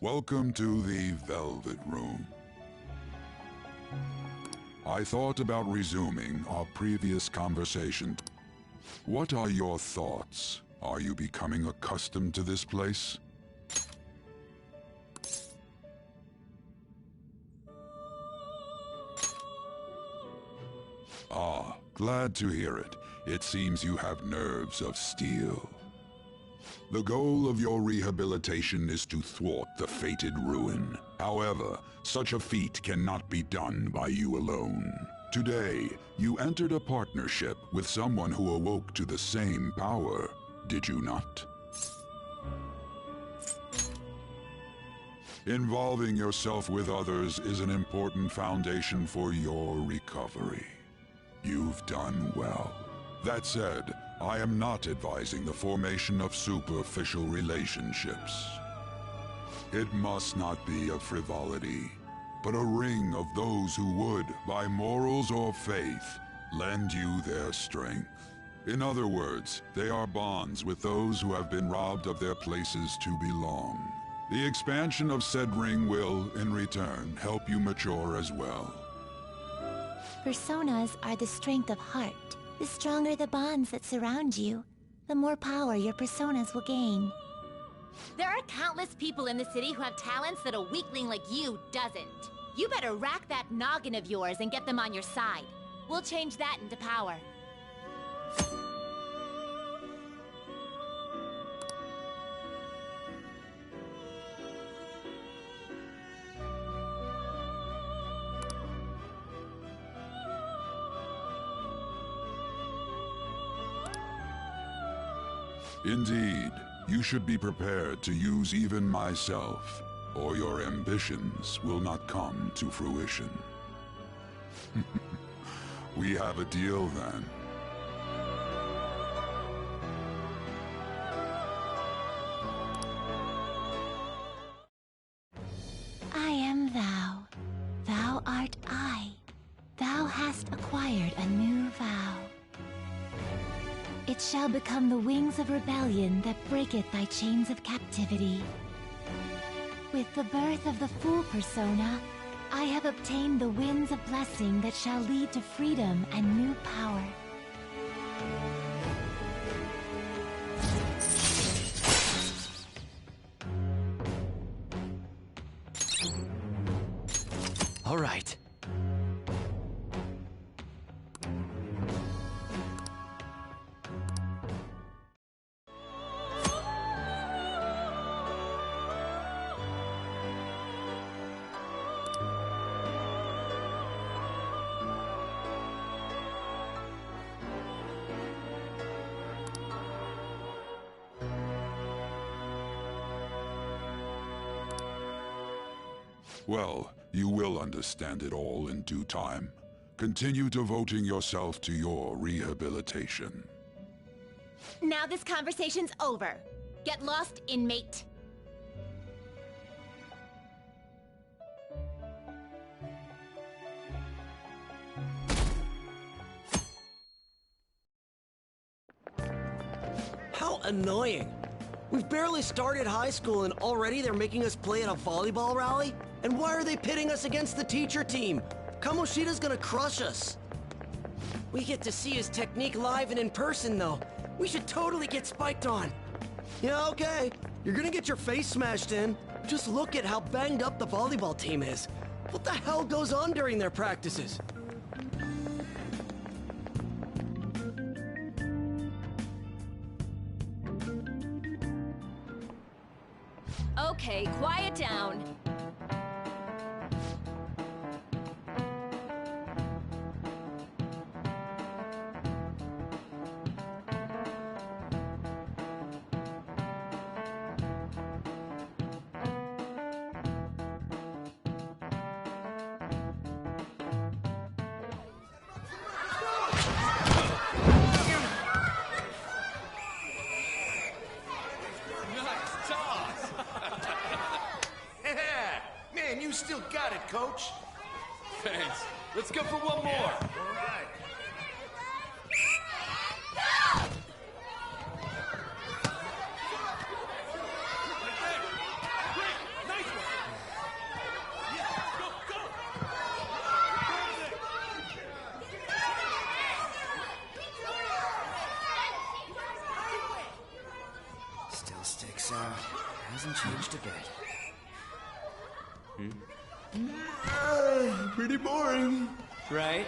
Welcome to the Velvet Room. I thought about resuming our previous conversation. What are your thoughts? Are you becoming accustomed to this place? Ah, glad to hear it. It seems you have nerves of steel. The goal of your rehabilitation is to thwart the fated ruin. However, such a feat cannot be done by you alone. Today, you entered a partnership with someone who awoke to the same power, did you not? Involving yourself with others is an important foundation for your recovery. You've done well. That said, I am not advising the formation of superficial relationships. It must not be a frivolity, but a ring of those who would, by morals or faith, lend you their strength. In other words, they are bonds with those who have been robbed of their places to belong. The expansion of said ring will, in return, help you mature as well. Personas are the strength of heart. The stronger the bonds that surround you, the more power your personas will gain. There are countless people in the city who have talents that a weakling like you doesn't. You better rack that noggin of yours and get them on your side. We'll change that into power. Indeed, you should be prepared to use even myself, or your ambitions will not come to fruition. We have a deal then. I am thou. Thou art I. Thou hast acquired a new vow. It shall become the wings of rebellion that breaketh thy chains of captivity. With the birth of the Fool persona, I have obtained the winds of blessing that shall lead to freedom and new power. All right. Well, you will understand it all in due time. Continue devoting yourself to your rehabilitation. Now this conversation's over. Get lost, inmate. How annoying. We've barely started high school and already they're making us play at a volleyball rally? And why are they pitting us against the teacher team? Kamoshida's gonna crush us. We get to see his technique live and in person, though. We should totally get spiked on. Yeah, okay. You're gonna get your face smashed in. Just look at how banged up the volleyball team is. What the hell goes on during their practices? Okay, quiet down. You still got it, Coach. Thanks. Let's go for one more. All right. Great. Nice one. changed a bit. Pretty boring. Right?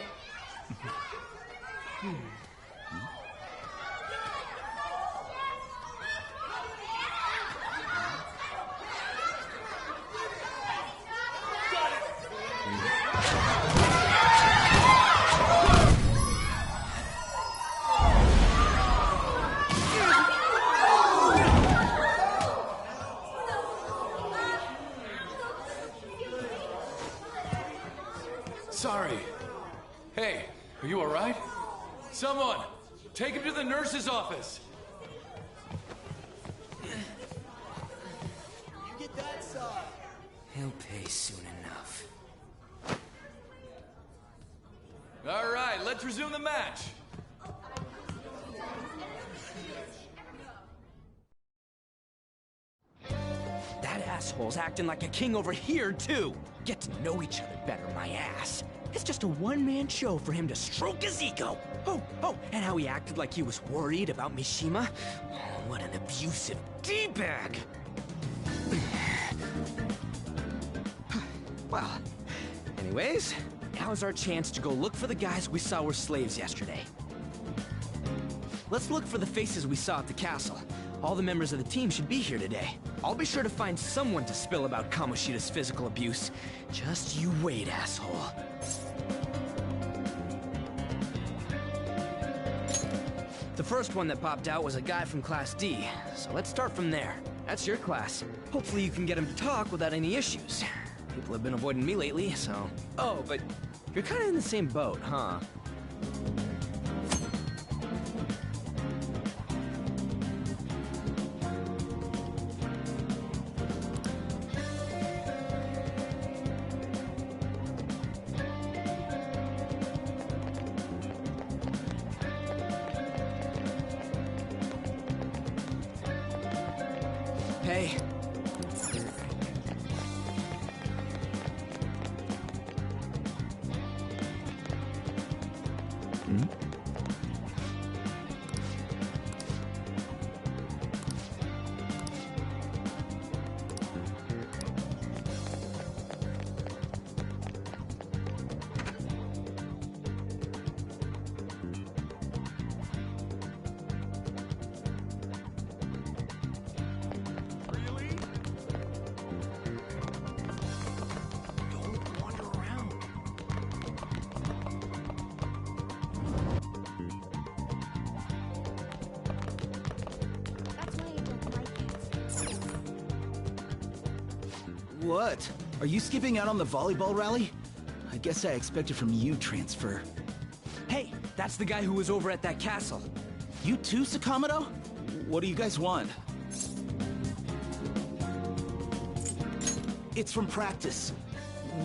Sorry. Hey, are you alright? Someone, take him to the nurse's office. Get that side. He'll pay soon enough. Alright, let's resume the match. That asshole's acting like a king over here, too. Get to know each other better, my ass. It's just a one-man show for him to stroke his ego. Oh, and how he acted like he was worried about Mishima. Oh, what an abusive D-bag. Well, anyways, now's our chance to go look for the guys we saw were slaves yesterday. Let's look for the faces we saw at the castle. All the members of the team should be here today. I'll be sure to find someone to spill about Kamoshida's physical abuse. Just you wait, asshole. The first one that popped out was a guy from Class D, so let's start from there. That's your class. Hopefully you can get him to talk without any issues. People have been avoiding me lately, so... Oh, but you're kinda in the same boat, huh? Hey. Don't wander around. That's why I don't like it. What? Are you skipping out on the volleyball rally? I guess I expected from you, Transfer. Hey, that's the guy who was over at that castle. You too, Sakamoto? What do you guys want? It's from practice.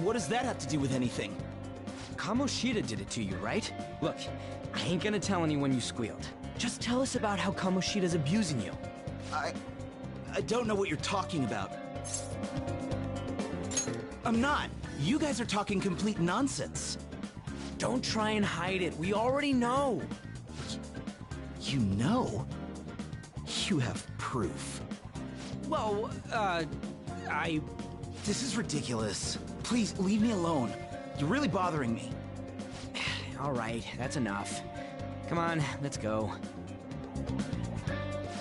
What does that have to do with anything? Kamoshida did it to you, right? Look, I ain't gonna tell anyone you squealed. Just tell us about how Kamoshida's abusing you. I don't know what you're talking about. I'm not. You guys are talking complete nonsense. Don't try and hide it. We already know. You know? You have proof. Well, This is ridiculous. Please, leave me alone. You're really bothering me. All right, that's enough. Come on, let's go.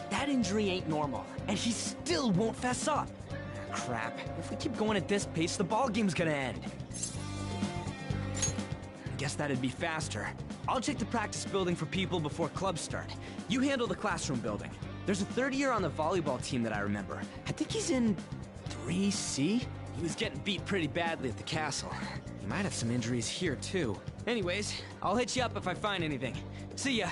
That injury ain't normal, and he still won't fess up. Crap. If we keep going at this pace, the ball game's gonna end. I guess that'd be faster. I'll check the practice building for people before clubs start. You handle the classroom building. There's a third year on the volleyball team that I remember. I think he's in 3C? He was getting beat pretty badly at the castle. He might have some injuries here, too. Anyways, I'll hit you up if I find anything. See ya!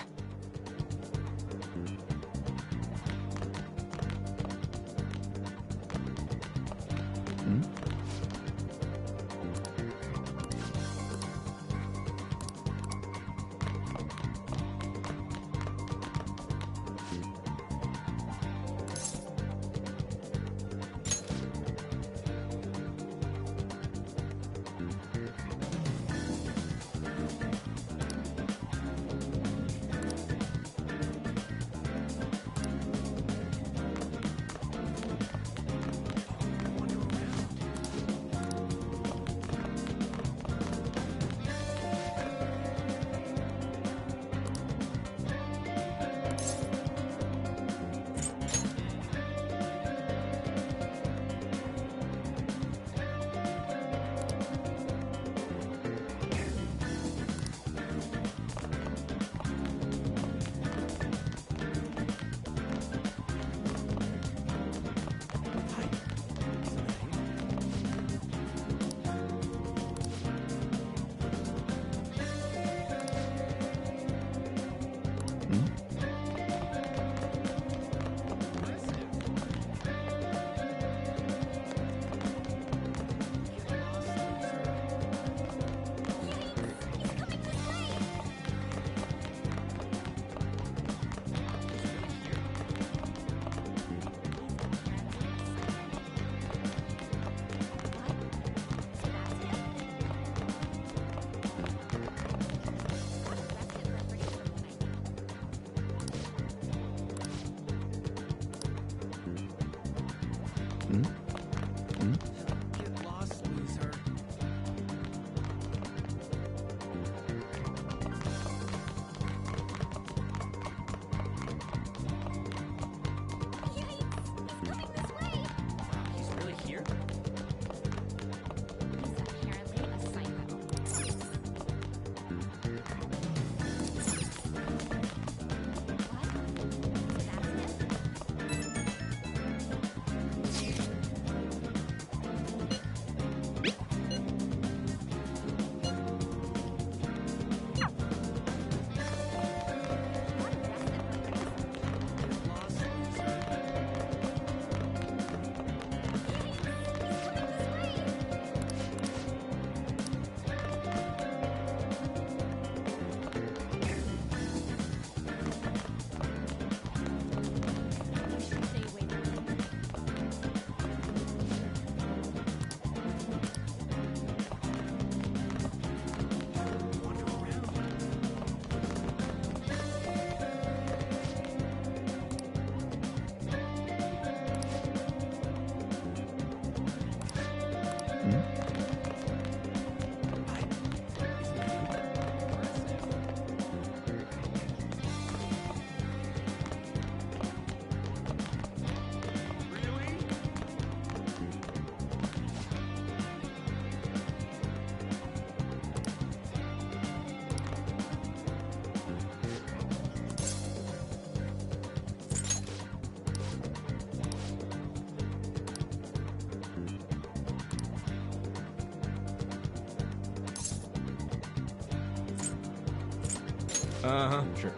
Uh-huh, sure.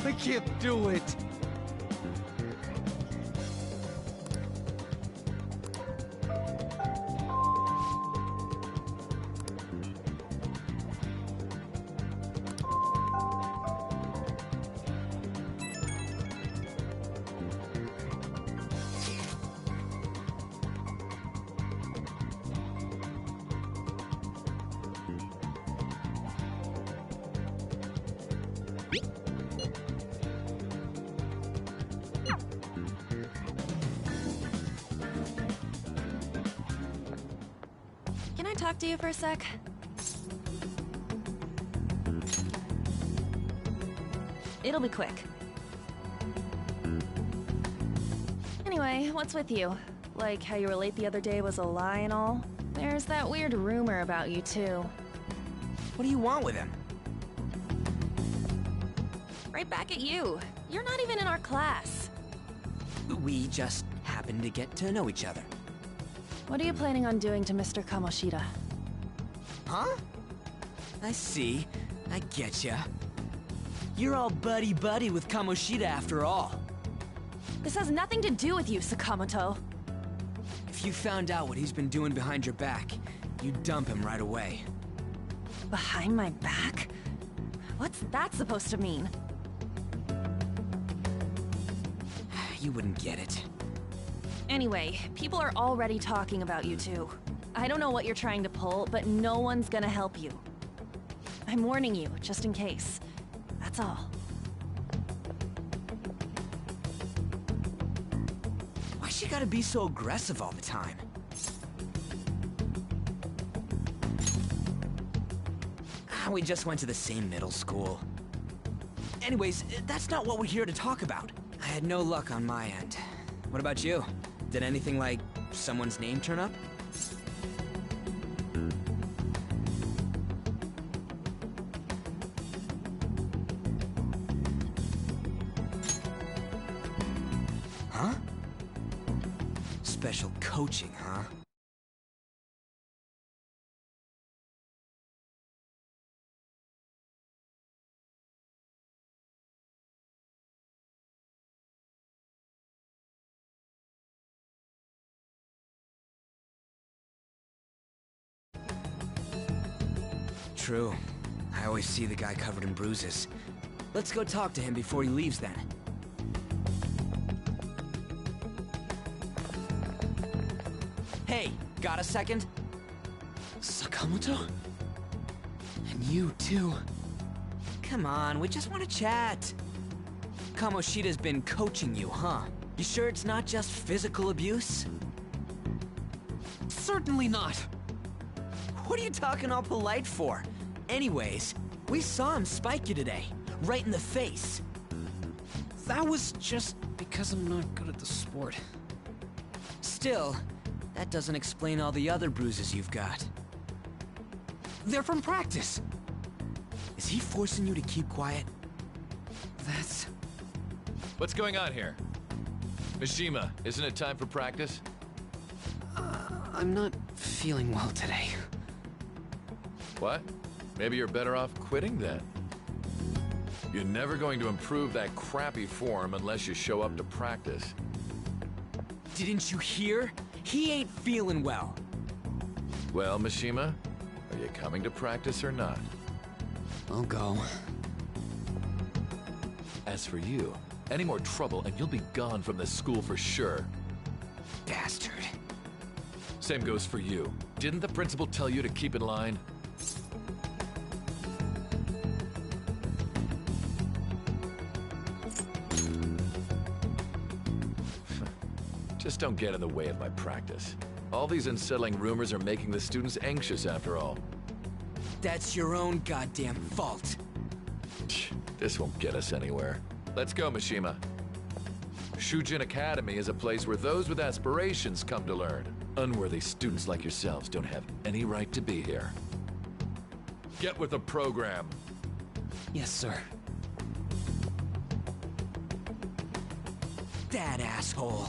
I can't do it. Can I talk to you for a sec? It'll be quick. Anyway, what's with you? Like how you were late the other day was a lie and all? There's that weird rumor about you too. What do you want with him? Right back at you. You're not even in our class. We just happen to get to know each other. What are you planning on doing to Mr. Kamoshida? Huh? I see. I getcha. You're all buddy-buddy with Kamoshida after all. This has nothing to do with you, Sakamoto. If you found out what he's been doing behind your back, you'd dump him right away. Behind my back? What's that supposed to mean? You wouldn't get it. Anyway, people are already talking about you two. I don't know what you're trying to pull, but no one's gonna help you. I'm warning you, just in case. That's all. Why's she gotta be so aggressive all the time? We just went to the same middle school. Anyways, that's not what we're here to talk about. I had no luck on my end. What about you? Did anything like someone's name turn up? Huh? Special coaching, huh? True. I always see the guy covered in bruises. Let's go talk to him before he leaves then. Hey, got a second? Sakamoto? And you too. Come on, we just want to chat. Kamoshida's been coaching you, huh? You sure it's not just physical abuse? Certainly not. What are you talking all polite for? Anyways, we saw him spike you today, right in the face. That was just because I'm not good at the sport. Still, that doesn't explain all the other bruises you've got. They're from practice. Is he forcing you to keep quiet? That's... What's going on here? Mishima, isn't it time for practice? I'm not feeling well today. What? Maybe you're better off quitting then. You're never going to improve that crappy form unless you show up to practice. Didn't you hear? He ain't feeling well. Well, Mishima, are you coming to practice or not? I'll go. As for you, any more trouble and you'll be gone from this school for sure. Bastard. Same goes for you. Didn't the principal tell you to keep in line? Just don't get in the way of my practice. All these unsettling rumors are making the students anxious after all. That's your own goddamn fault. This won't get us anywhere. Let's go, Mishima. Shujin Academy is a place where those with aspirations come to learn. Unworthy students like yourselves don't have any right to be here. Get with the program. Yes, sir. That asshole.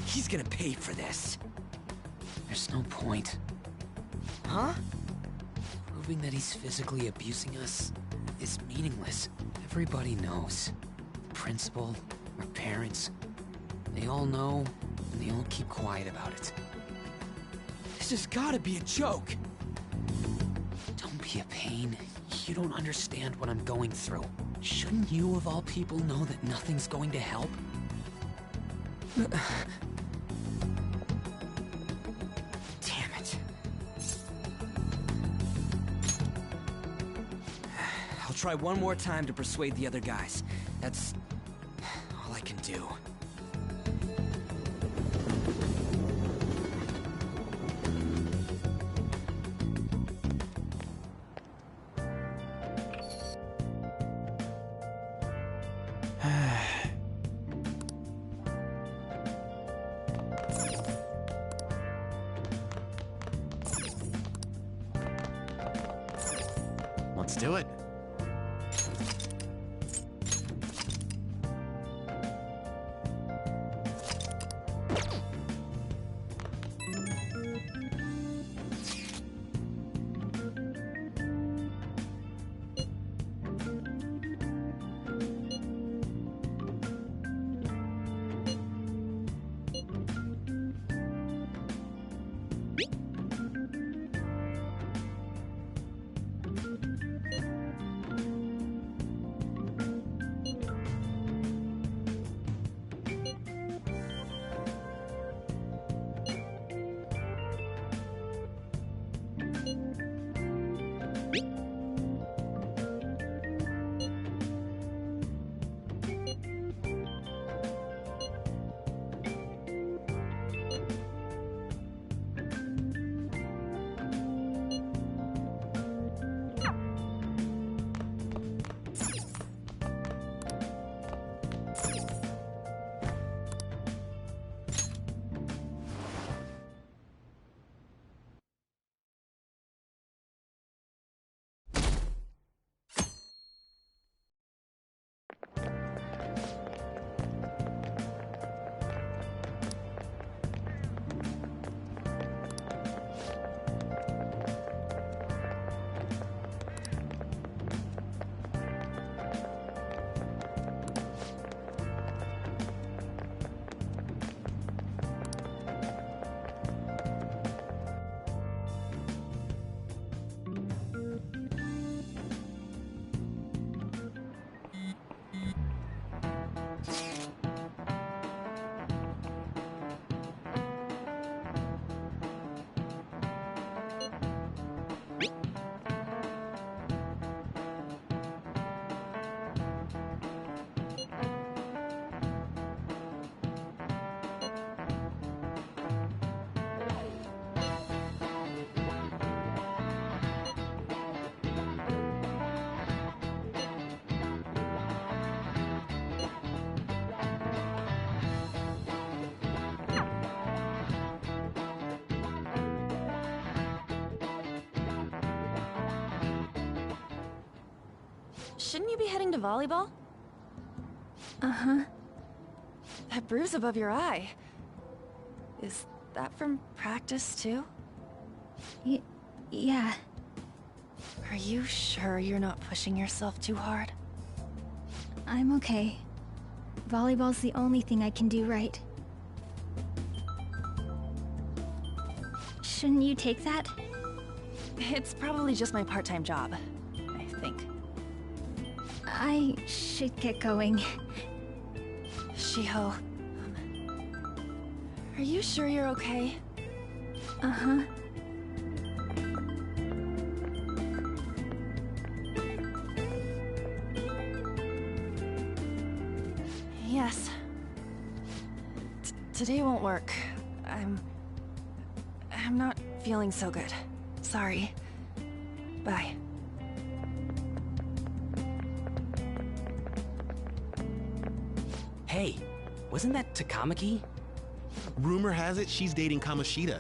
He's gonna pay for this. There's no point. Huh? Proving that he's physically abusing us is meaningless. Everybody knows. The principal, our parents, they all know, and they all keep quiet about it. This has gotta be a joke. Don't be a pain. You don't understand what I'm going through. Shouldn't you, of all people, know that nothing's going to help? Damn it. I'll try one more time to persuade the other guys. That's all I can do. Let's do it. Shouldn't you be heading to volleyball? Uh-huh. That bruise above your eye. Is that from practice, too? Yeah. Are you sure you're not pushing yourself too hard? I'm okay. Volleyball's the only thing I can do right. Shouldn't you take that? It's probably just my part-time job, I think. I should get going. Shiho, are you sure you're okay? Uh-huh. Yes. Today won't work. I'm not feeling so good. Sorry. Bye. Hey, wasn't that Takamaki? Rumor has it she's dating Kamoshida.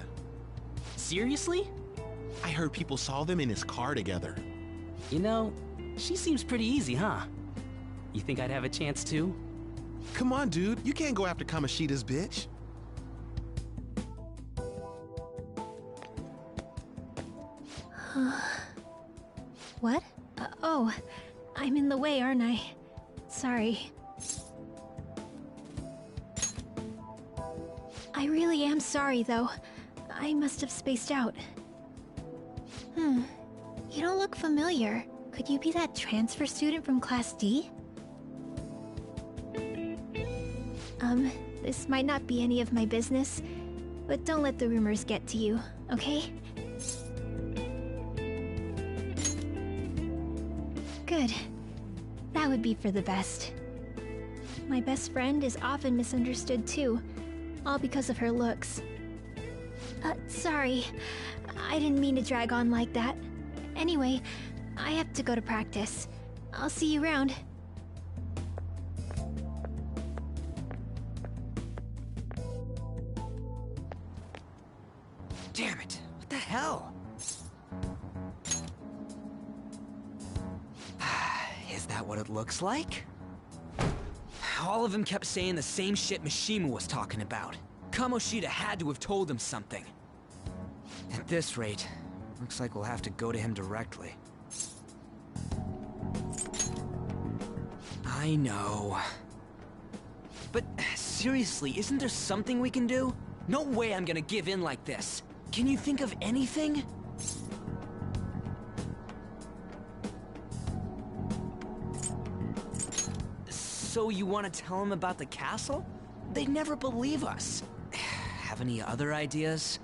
Seriously? I heard people saw them in his car together. You know, she seems pretty easy, huh? You think I'd have a chance too? Come on, dude. You can't go after Kamoshida's bitch. What? Oh, I'm in the way, aren't I? Sorry. I really am sorry, though. I must have spaced out. You don't look familiar. Could you be that transfer student from Class D? This might not be any of my business, but don't let the rumors get to you, okay? Good. That would be for the best. My best friend is often misunderstood too, all because of her looks. Sorry. I didn't mean to drag on like that. Anyway, I have to go to practice. I'll see you around. Damn it, what the hell? Is that what it looks like? All of them kept saying the same shit Mishima was talking about. Kamoshida had to have told him something. At this rate, looks like we'll have to go to him directly. I know. But seriously, isn't there something we can do? No way I'm gonna give in like this. Can you think of anything? So you want to tell him about the castle? They'd never believe us. Have any other ideas?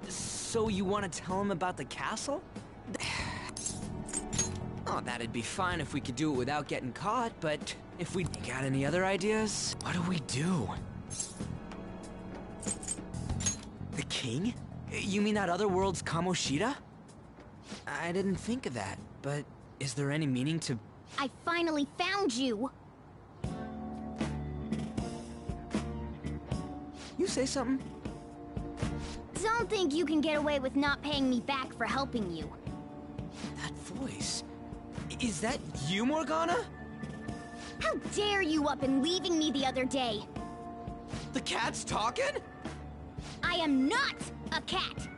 So you want to tell him about the castle? Oh, that'd be fine if we could do it without getting caught, but if we got any other ideas, what do we do? The king? You mean that other world's Kamoshida? I didn't think of that, but is there any meaning to... I finally found you! You say something? Don't think you can get away with not paying me back for helping you. That voice... Is that you, Morgana? How dare you up and leaving me the other day? The cat's talking? I am not a cat!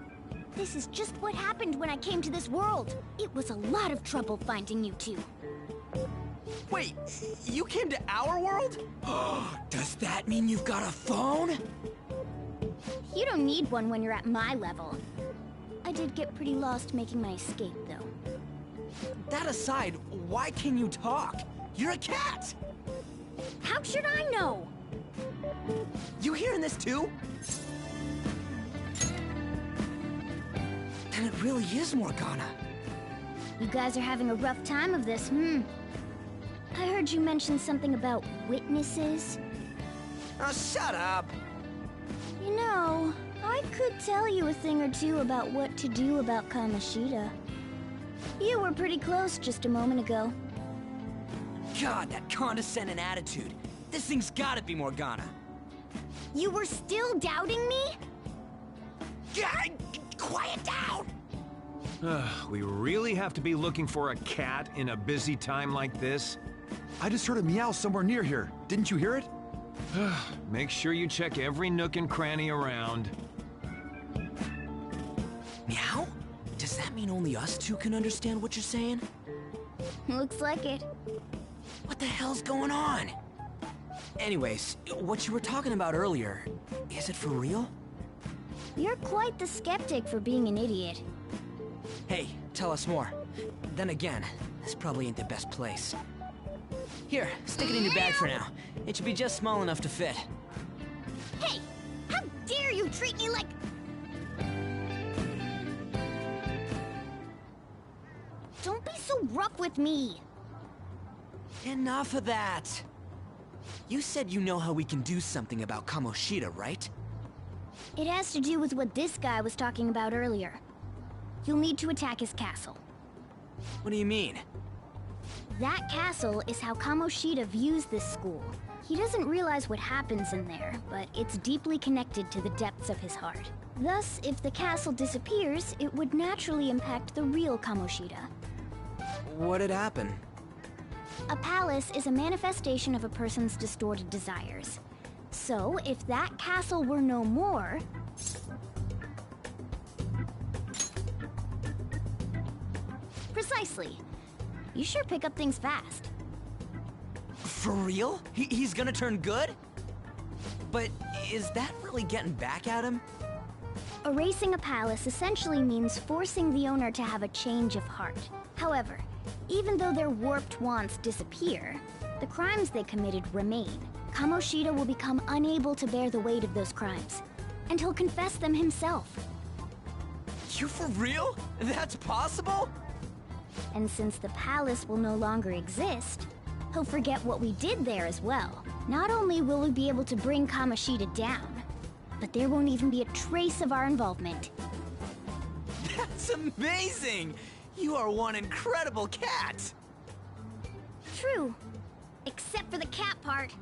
This is just what happened when I came to this world. It was a lot of trouble finding you two. Wait, you came to our world? Does that mean you've got a phone? You don't need one when you're at my level. I did get pretty lost making my escape, though. That aside, why can you talk? You're a cat! How should I know? You hearing this too? Then it really is Morgana. You guys are having a rough time of this, I heard you mention something about witnesses. Oh, shut up! You know, I could tell you a thing or two about what to do about Kamoshida. You were pretty close just a moment ago. God, that condescending attitude. This thing's gotta be Morgana. You were still doubting me? God, quiet down! We really have to be looking for a cat in a busy time like this? I just heard a meow somewhere near here. Didn't you hear it? Make sure you check every nook and cranny around. Meow? Does that mean only us two can understand what you're saying? Looks like it. What the hell's going on? Anyways, what you were talking about earlier, is it for real? You're quite the skeptic for being an idiot. Hey, tell us more. Then again, this probably ain't the best place. Here, stick it in your bag for now. It should be just small enough to fit. Hey! How dare you treat me like... Don't be so rough with me! Enough of that! You said you know how we can do something about Kamoshida, right? It has to do with what this guy was talking about earlier. You'll need to attack his castle. What do you mean? That castle is how Kamoshida views this school. He doesn't realize what happens in there, but it's deeply connected to the depths of his heart. Thus, if the castle disappears, it would naturally impact the real Kamoshida. What'd happen? A palace is a manifestation of a person's distorted desires. So, if that castle were no more... Precisely. You sure pick up things fast. For real? He's gonna turn good? But is that really getting back at him? Erasing a palace essentially means forcing the owner to have a change of heart. However, even though their warped wants disappear, the crimes they committed remain. Kamoshida will become unable to bear the weight of those crimes, and he'll confess them himself. You for real? That's possible? And since the palace will no longer exist, he'll forget what we did there as well. Not only will we be able to bring Kamoshida down, but there won't even be a trace of our involvement. That's amazing! You are one incredible cat! True. Except for the cat part.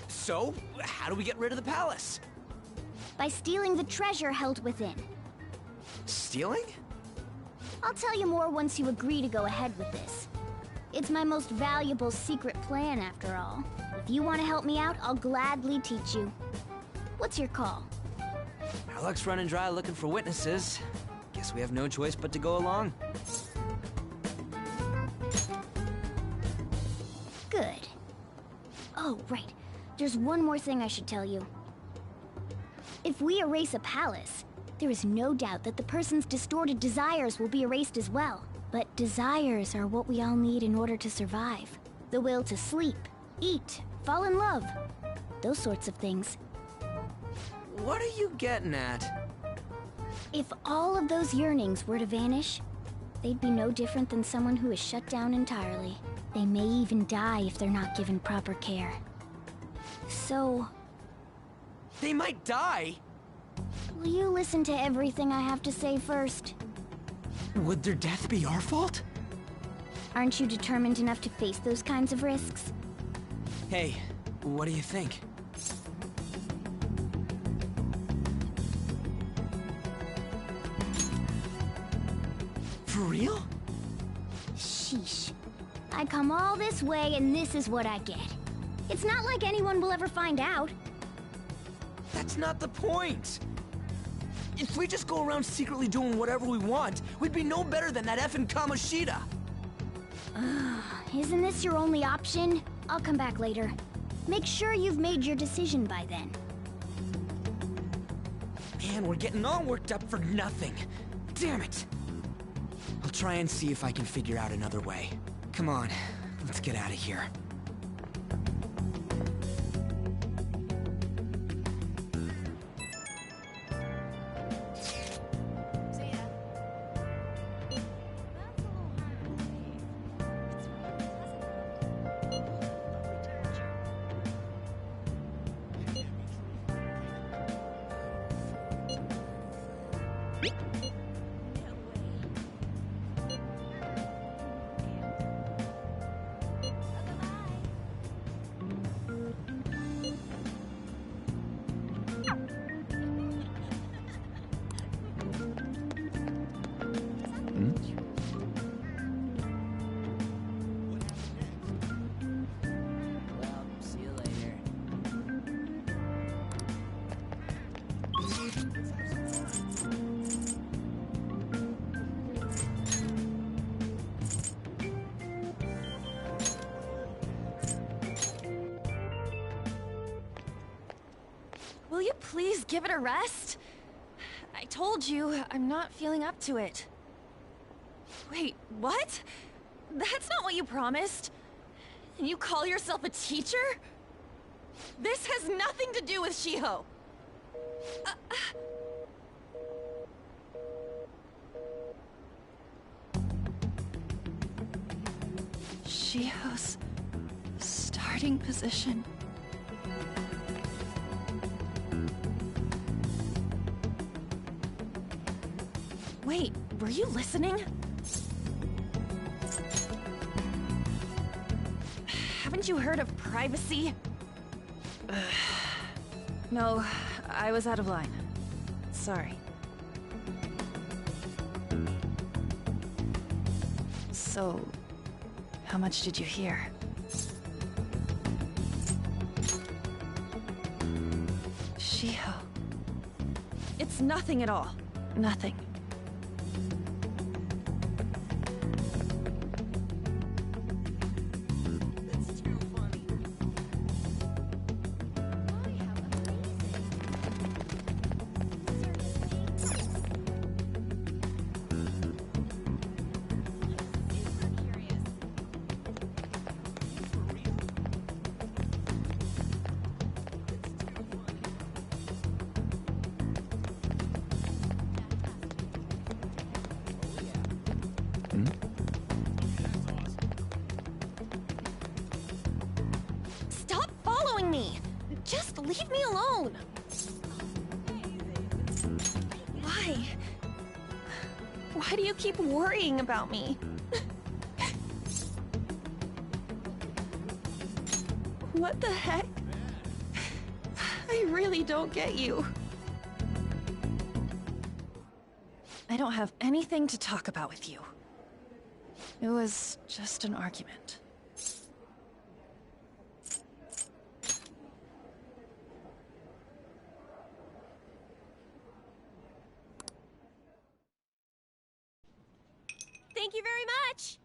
So, how do we get rid of the palace? By stealing the treasure held within. Stealing? I'll tell you more once you agree to go ahead with this. It's my most valuable secret plan, after all. If you want to help me out, I'll gladly teach you. What's your call? Our luck's running dry looking for witnesses. Guess we have no choice but to go along. Good. Oh, right. There's one more thing I should tell you. If we erase a palace, there is no doubt that the person's distorted desires will be erased as well. But desires are what we all need in order to survive. The will to sleep, eat, fall in love. Those sorts of things. What are you getting at? If all of those yearnings were to vanish, they'd be no different than someone who is shut down entirely. They may even die if they're not given proper care. So... They might die? Will you listen to everything I have to say first? Would their death be our fault? Aren't you determined enough to face those kinds of risks? Hey, what do you think? For real? Sheesh. I come all this way and this is what I get. It's not like anyone will ever find out. That's not the point! If we just go around secretly doing whatever we want, we'd be no better than that effing Kamoshida! Isn't this your only option? I'll come back later. Make sure you've made your decision by then. Man, we're getting all worked up for nothing. Damn it! I'll try and see if I can figure out another way. Come on, let's get out of here. Will you please give it a rest? I told you, I'm not feeling up to it. Wait, what? That's not what you promised. And you call yourself a teacher? This has nothing to do with Shiho. Shiho's starting position. Wait, were you listening? Haven't you heard of privacy? No, I was out of line. Sorry. So, how much did you hear? Shiho. It's nothing at all. Nothing. Stop following me! Just leave me alone! Why? Why do you keep worrying about me? What the heck? I really don't get you. I don't have anything to talk about with you. It was just an argument. Thank you very much!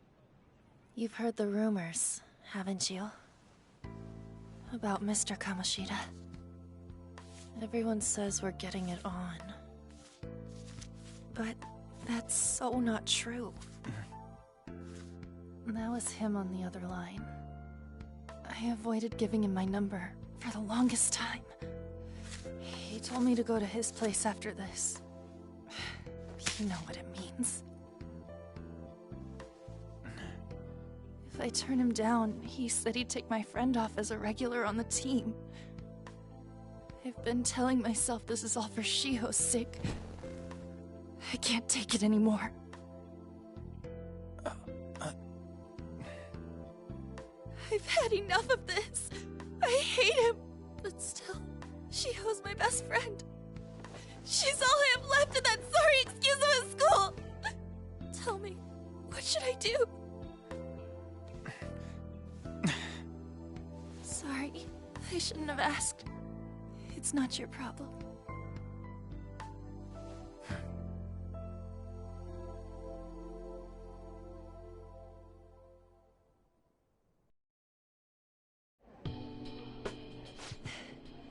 You've heard the rumors, haven't you? About Mr. Kamoshida. Everyone says we're getting it on. But that's so not true. That was him on the other line. I avoided giving him my number for the longest time. He told me to go to his place after this. You know what it means. If I turn him down, he said he'd take my friend off as a regular on the team. I've been telling myself this is all for Shiho's sake. I can't take it anymore. I've had enough of this. I hate him. But still, Shiho's my best friend. She's all I have left in that sorry excuse of a school. Tell me, what should I do? Sorry, I shouldn't have asked. It's not your problem.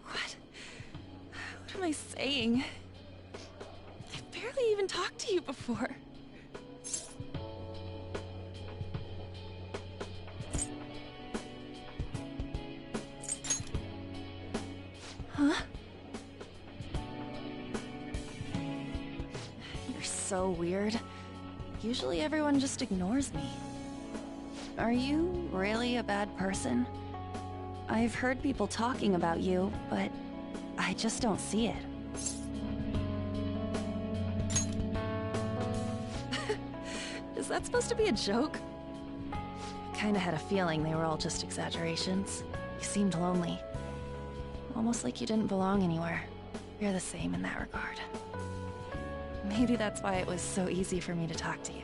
What am I saying? I've barely even talked to you before. Huh? You're so weird. Usually everyone just ignores me. Are you really a bad person? I've heard people talking about you, but I just don't see it. Is that supposed to be a joke? I kinda had a feeling they were all just exaggerations. You seemed lonely. Almost like you didn't belong anywhere. You're the same in that regard. Maybe that's why it was so easy for me to talk to you.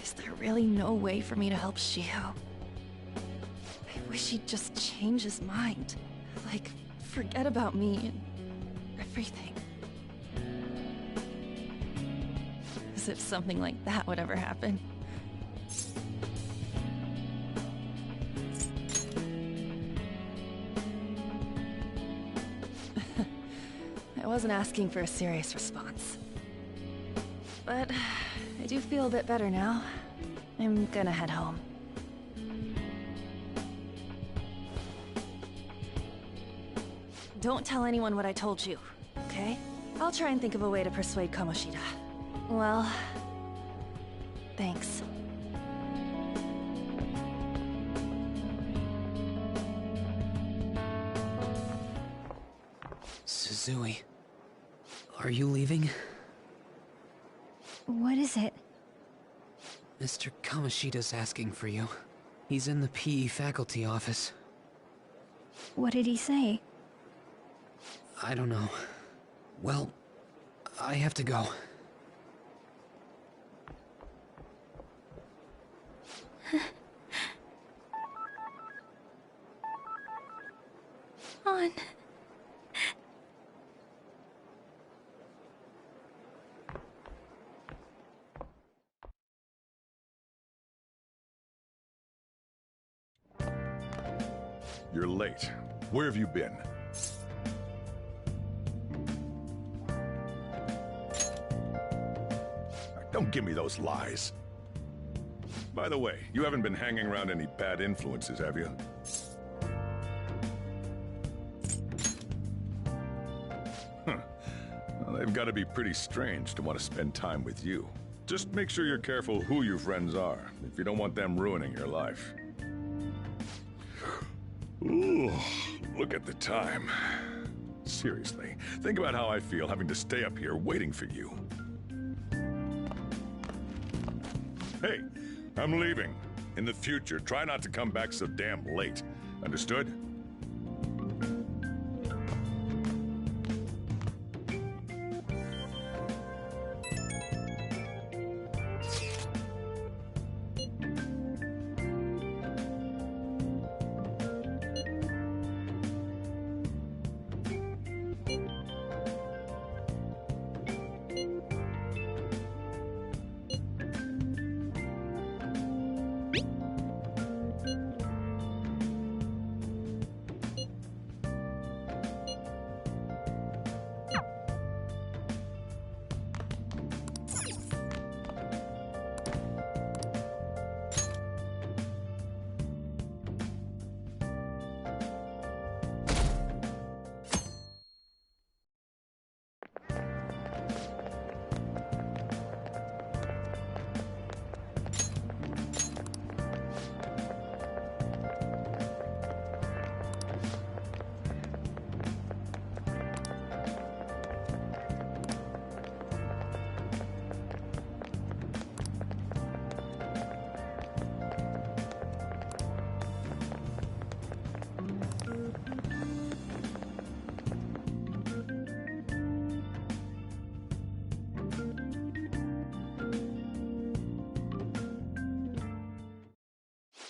Is there really no way for me to help Shiho? I wish he'd just change his mind. Like, forget about me and everything. As if something like that would ever happen. wasn't asking for a serious response. But I do feel a bit better now. I'm gonna head home. Don't tell anyone what I told you, okay? I'll try and think of a way to persuade Kamoshida. Well, thanks. Suzui, are you leaving? What is it? Mr. Kamoshida's asking for you. He's in the PE faculty office. What did he say? I don't know. Well, I have to go. On. You're late. Where have you been? Don't give me those lies. By the way, you haven't been hanging around any bad influences, have you? Huh. Well, they've got to be pretty strange to want to spend time with you. Just make sure you're careful who your friends are, if you don't want them ruining your life. Ooh, look at the time. Seriously, think about how I feel having to stay up here waiting for you. Hey, I'm leaving. In the future, try not to come back so damn late. Understood?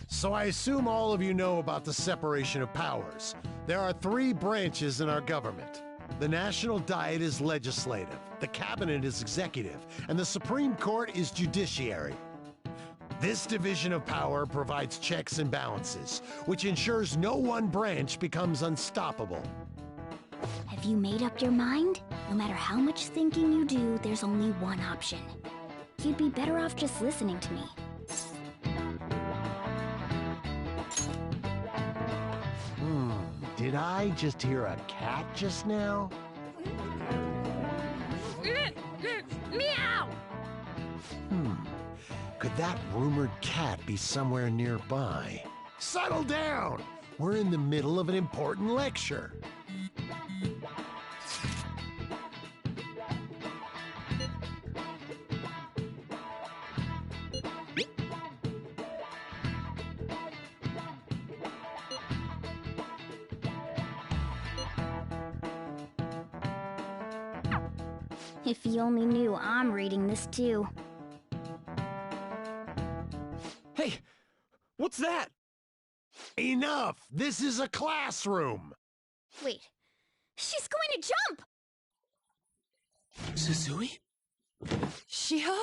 So I assume all of you know about the separation of powers. There are 3 branches in our government. The National Diet is legislative, the Cabinet is executive, and the Supreme Court is judiciary. This division of power provides checks and balances, which ensures no one branch becomes unstoppable. Have you made up your mind? No matter how much thinking you do, there's only one option. You'd be better off just listening to me. Did I just hear a cat just now? Meow! Could that rumored cat be somewhere nearby? Settle down! We're in the middle of an important lecture. If you only knew I'm reading this too. Hey, what's that? Enough! This is a classroom! Wait, she's going to jump! Suzui? Shiho?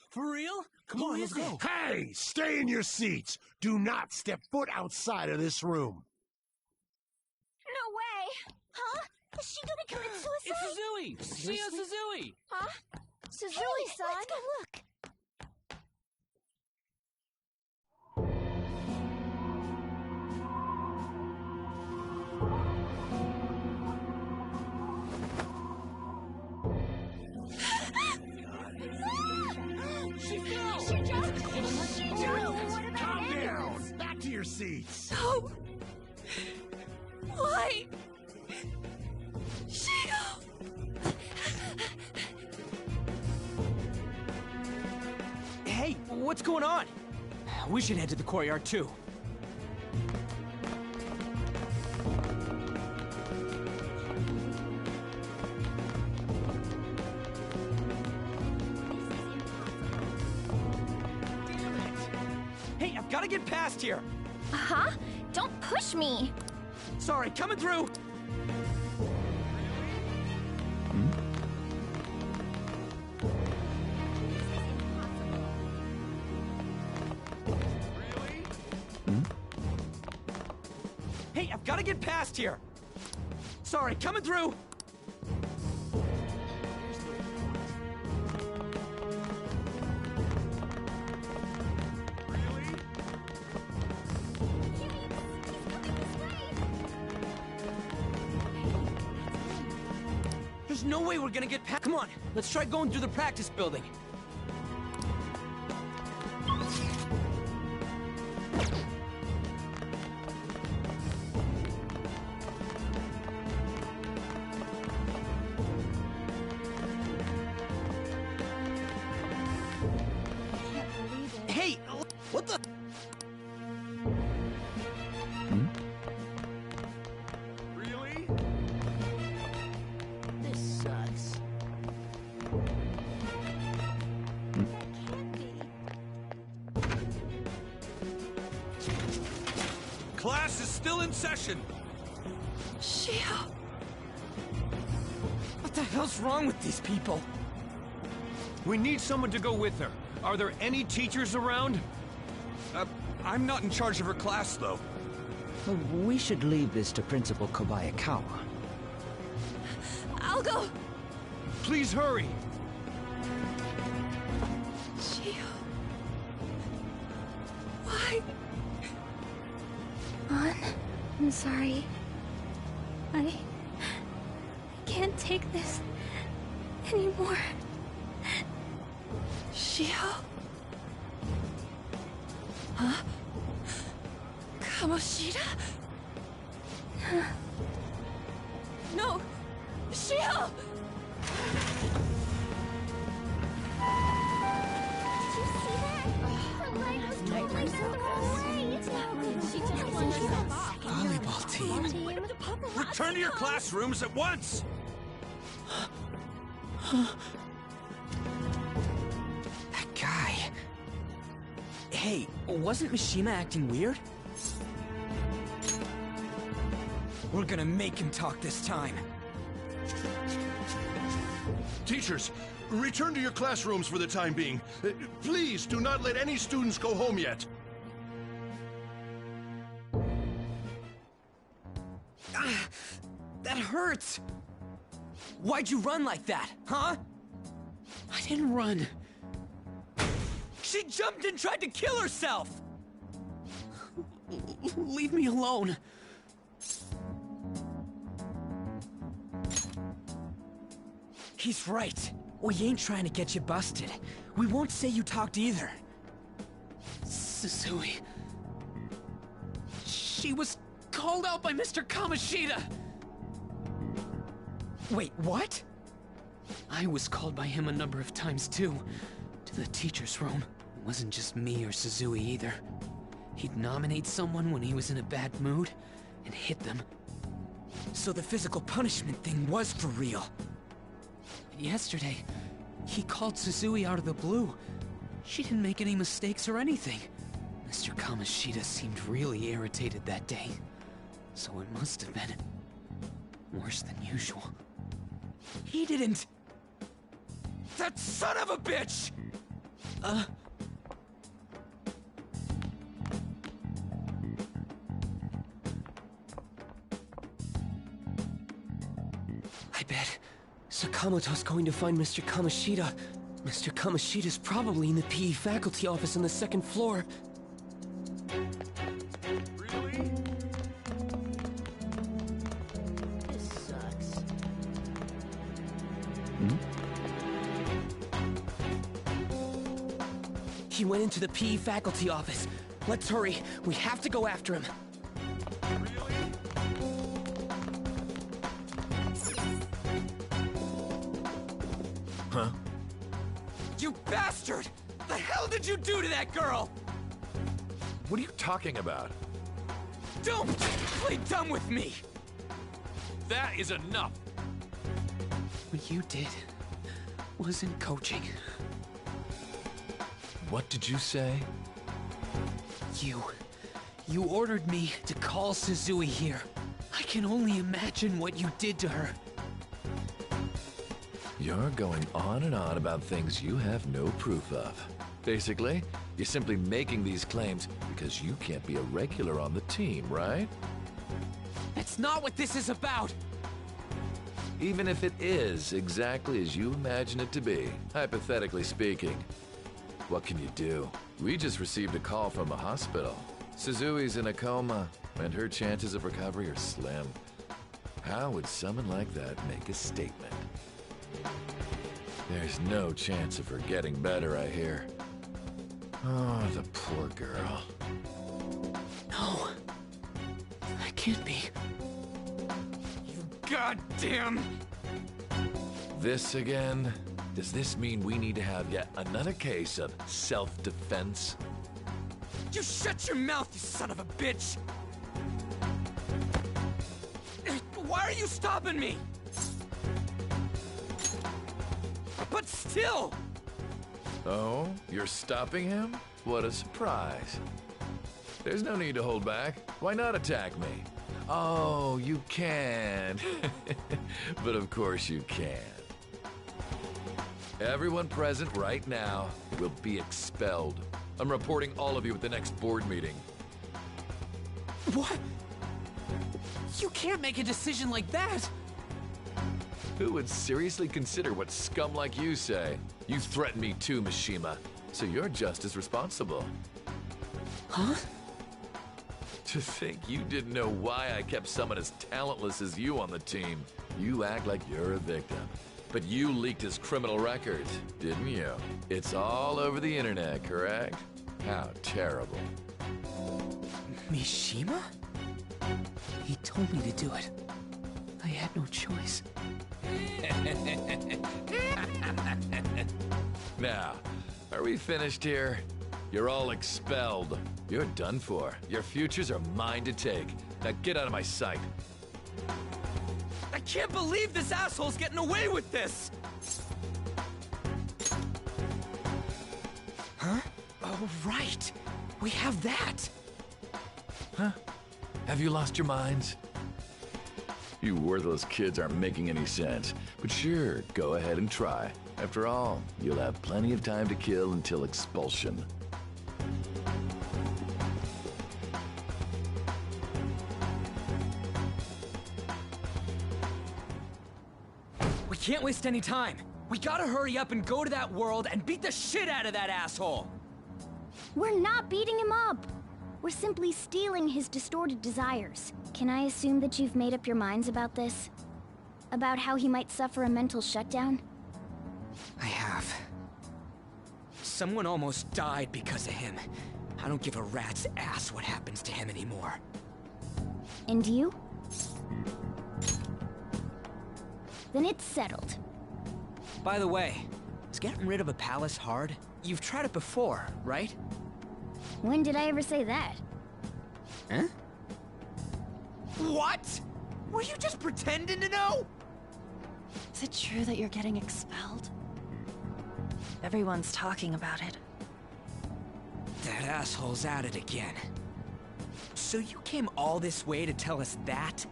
For real? Come on, let's go. Hey, stay in your seats! Do not step foot outside of this room. No way! Huh? Is she gonna commit suicide? It's Suzui! Shia Suzui! Huh? Suzui-san? Let's go look. Calm down! Back to your seats! No! Why? Shio! Hey, what's going on? We should head to the courtyard too. Hey, I've got to get past here. Huh? Don't push me. Sorry, coming through. Hey, I've got to get past here. Sorry, coming through. There's no way we're gonna get past. Come on, let's try going through the practice building. Hey, what the? Really? This sucks. Class is still in session. Shio! What the hell's wrong with these people? We need someone to go with her. Are there any teachers around? I'm not in charge of her class, though. We should leave this to Principal Kobayakawa. I'll go! Please hurry! Shio... Why? An, I'm sorry. I can't take this anymore. Shio? Huh? Kamoshida? No! Shio! Did you see that? Her leg was totally bent the wrong way. It's not good. She just let herself off. Volleyball team. Return to your classrooms at once! That guy. Hey, wasn't Mishima acting weird? We're gonna make him talk this time. Teachers, return to your classrooms for the time being. Please do not let any students go home yet. That hurts! Why'd you run like that, huh? I didn't run. She jumped and tried to kill herself! Leave me alone. He's right. We ain't trying to get you busted. We won't say you talked either. Suzui. She was called out by Mr. Kamoshida. Wait, what? I was called by him a number of times too. To the teacher's room. It wasn't just me or Suzui either. He'd nominate someone when he was in a bad mood and hit them. So the physical punishment thing was for real. Yesterday, he called Suzui out of the blue. She didn't make any mistakes or anything. Mr. Kamoshida seemed really irritated that day. So it must have been worse than usual. He didn't... That son of a bitch! Kamoto's going to find Mr. Kamoshida. Mr. Kamoshida's probably in the PE faculty office on the second floor. Really? This sucks. He went into the PE faculty office. Let's hurry. We have to go after him. Huh? You bastard! The hell did you do to that girl? What are you talking about? Don't play dumb with me! That is enough! What you did wasn't coaching. What did you say? You ordered me to call Suzui here. I can only imagine what you did to her. You're going on and on about things you have no proof of. Basically, you're simply making these claims because you can't be a regular on the team, right? That's not what this is about! Even if it is exactly as you imagine it to be, hypothetically speaking, what can you do? We just received a call from a hospital. Suzui's in a coma, and her chances of recovery are slim. How would someone like that make a statement? There's no chance of her getting better, I hear. Oh, the poor girl. No. That can't be. You goddamn... This again? Does this mean we need to have yet another case of self-defense? You shut your mouth, you son of a bitch! Why are you stopping me? But still! Oh, you're stopping him? What a surprise. There's no need to hold back. Why not attack me? Oh, you can. But of course you can. Everyone present right now will be expelled. I'm reporting all of you at the next board meeting. What? You can't make a decision like that! Who would seriously consider what scum like you say? You threatened me too, Mishima, so you're just as responsible. Huh? To think you didn't know why I kept someone as talentless as you on the team. You act like you're a victim. But you leaked his criminal records, didn't you? It's all over the internet, correct? How terrible. Mishima? He told me to do it. I had no choice. Now, are we finished here? You're all expelled. You're done for. Your futures are mine to take. Now get out of my sight. I can't believe this asshole's getting away with this! Huh? Oh, right. We have that. Huh? Have you lost your minds? You worthless kids aren't making any sense. But sure, go ahead and try. After all, you'll have plenty of time to kill until expulsion. We can't waste any time. We gotta hurry up and go to that world and beat the shit out of that asshole! We're not beating him up! We're simply stealing his distorted desires. Can I assume that you've made up your minds about this? About how he might suffer a mental shutdown? I have. Someone almost died because of him. I don't give a rat's ass what happens to him anymore. And you? Then it's settled. By the way, is getting rid of a palace hard? You've tried it before, right? When did I ever say that? Huh? What? Were you just pretending to know? Is it true that you're getting expelled? Everyone's talking about it. That asshole's at it again. So you came all this way to tell us that?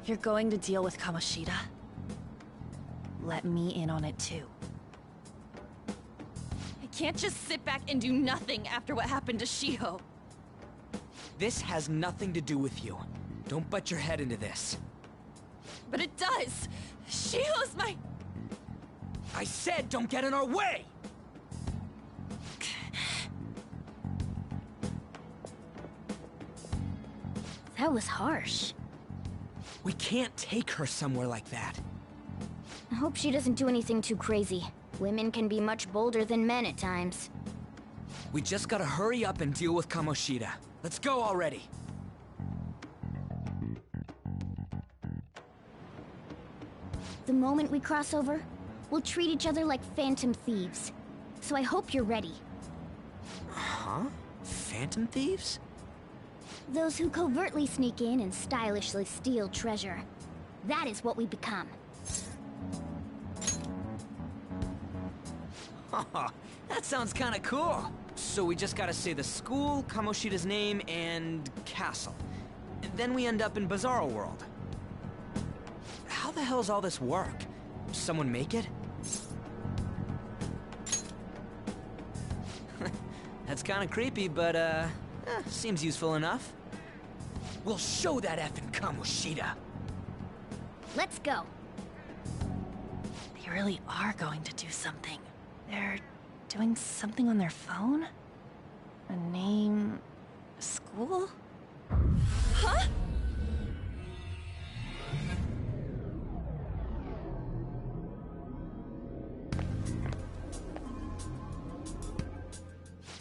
If you're going to deal with Kamoshida, let me in on it too. I can't just sit back and do nothing after what happened to Shiho. This has nothing to do with you. Don't butt your head into this. But it does! Shiho's my... I said don't get in our way! That was harsh. We can't take her somewhere like that. I hope she doesn't do anything too crazy. Women can be much bolder than men at times. We just gotta hurry up and deal with Kamoshida. Let's go already. The moment we cross over, we'll treat each other like phantom thieves. So I hope you're ready. Huh? Phantom thieves? Those who covertly sneak in and stylishly steal treasure. That is what we become. That sounds kinda cool. So we just gotta say the school, Kamoshida's name, and castle. And then we end up in Bizarro World. How the hell's all this work? Someone make it? That's kinda creepy, but seems useful enough. We'll show that effing Kamoshida. Let's go. They really are going to do something. They're doing something on their phone? A name... a school? Huh?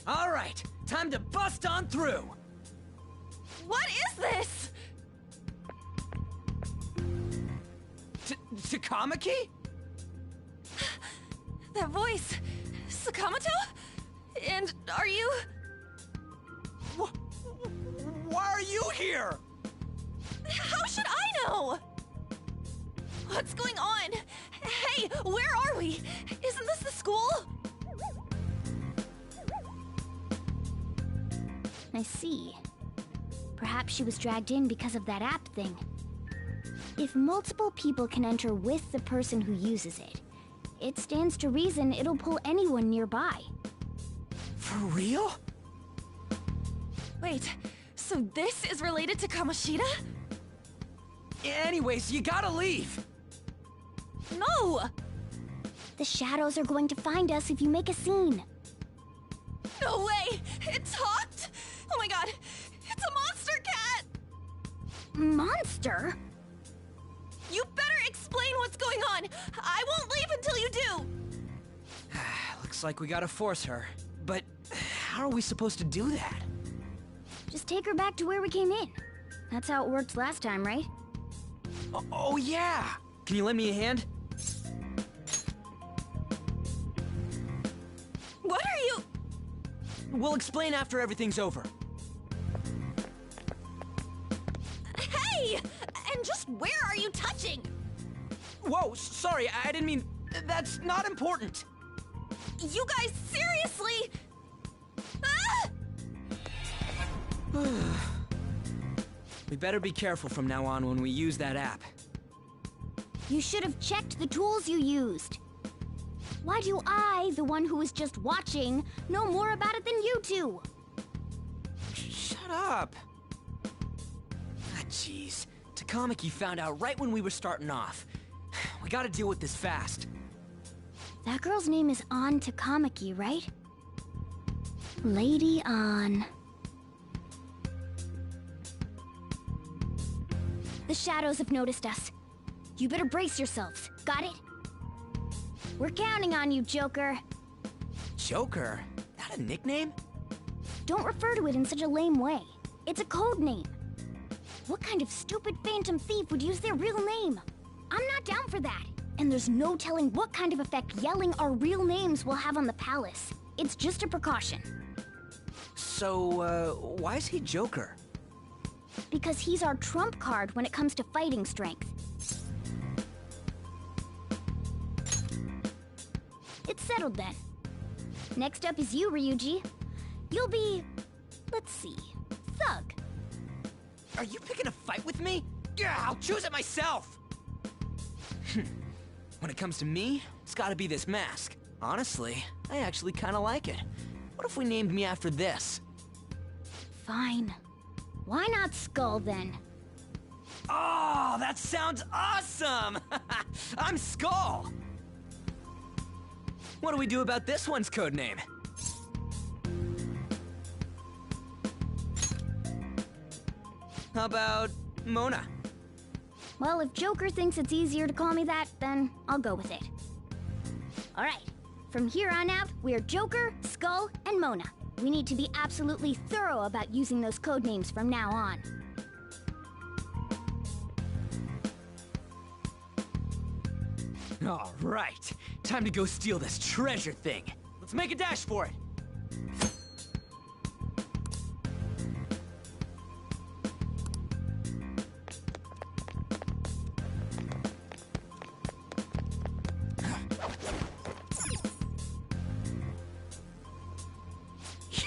All right, time to bust on through. What is this? Takamaki? That voice... Sakamoto? And are you... Why are you here? How should I know? What's going on? Hey, where are we? Isn't this the school? I see. Perhaps she was dragged in because of that app thing. If multiple people can enter with the person who uses it, it stands to reason it'll pull anyone nearby. For real? Wait, so this is related to Kamoshida? Anyways, you gotta leave! No! The shadows are going to find us if you make a scene. No way! It talked? Oh my god! It's a monster cat! Monster? You better explain what's going on! I won't leave until you do! Looks like we gotta force her. But how are we supposed to do that? Just take her back to where we came in. That's how it worked last time, right? Oh yeah! Can you lend me a hand? What are you... We'll explain after everything's over. Hey! And just where are you touching? Whoa, sorry, I didn't mean... That's not important! You guys, seriously? Ah! We better be careful from now on when we use that app. You should have checked the tools you used. Why do I, the one who was just watching, know more about it than you two? Shut up! Ah, jeez. Takamaki found out right when we were starting off. We gotta deal with this fast. That girl's name is Ann Takamaki, right? Lady Ann. The shadows have noticed us. You better brace yourselves. Got it? We're counting on you, Joker. Joker? That a nickname? Don't refer to it in such a lame way. It's a code name. What kind of stupid phantom thief would use their real name? I'm not down for that. And there's no telling what kind of effect yelling our real names will have on the palace. It's just a precaution. So, why is he Joker? Because he's our trump card when it comes to fighting strength. It's settled then. Next up is you, Ryuji. You'll be... let's see... Thug. Are you picking a fight with me? Yeah, I'll choose it myself! When it comes to me, it's gotta be this mask. Honestly, I actually kinda like it. What if we named me after this? Fine. Why not Skull, then? Oh, that sounds awesome! I'm Skull! What do we do about this one's codename? How about Mona? Well, if Joker thinks it's easier to call me that, then I'll go with it. Alright, from here on out, we're Joker, Skull, and Mona. We need to be absolutely thorough about using those codenames from now on. All right, time to go steal this treasure thing. Let's make a dash for it.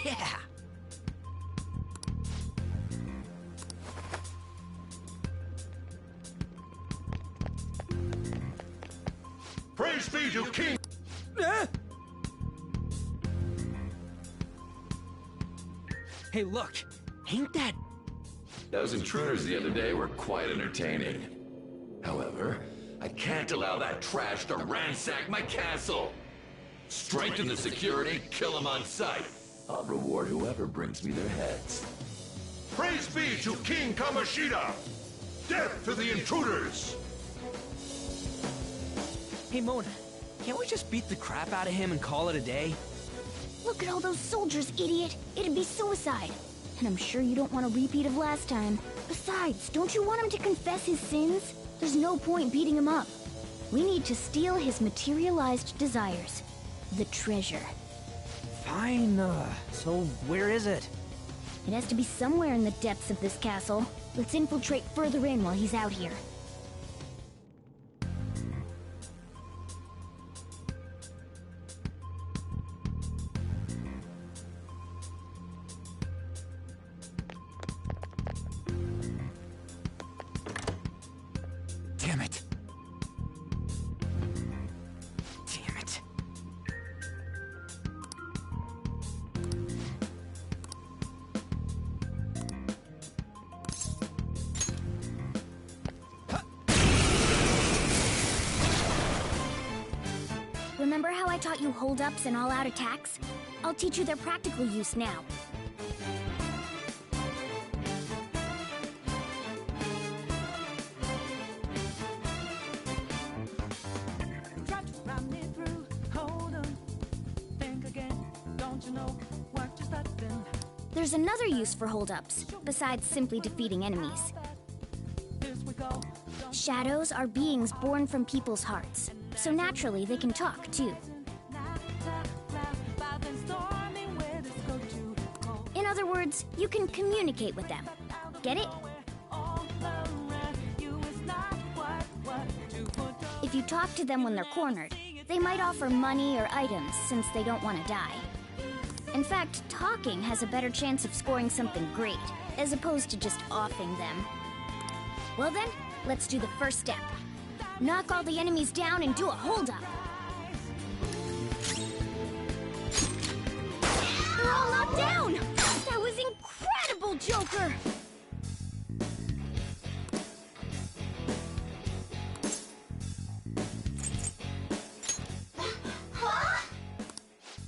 Yeah! Praise be to King! Hey, look! Ain't that... Those intruders the other day were quite entertaining. However, I can't allow that trash to ransack my castle! Strengthen the security, kill them on sight. I'll reward whoever brings me their heads. Praise be to King Kamoshida! Death to the intruders! Hey, Mona, can't we just beat the crap out of him and call it a day? Look at all those soldiers, idiot! It'd be suicide. And I'm sure you don't want a repeat of last time. Besides, don't you want him to confess his sins? There's no point beating him up. We need to steal his materialized desires. The treasure. Fine, so where is it? It has to be somewhere in the depths of this castle. Let's infiltrate further in while he's out here. Damn it. Damn it. Remember how I taught you hold-ups and all-out attacks? I'll teach you their practical use now. There's another use for hold-ups, besides simply defeating enemies. Shadows are beings born from people's hearts, so naturally they can talk, too. In other words, you can communicate with them. Get it? If you talk to them when they're cornered, they might offer money or items since they don't want to die. In fact, talking has a better chance of scoring something great, as opposed to just offing them. Well then, let's do the first step. Knock all the enemies down and do a hold-up. They're all knocked down! That was incredible, Joker!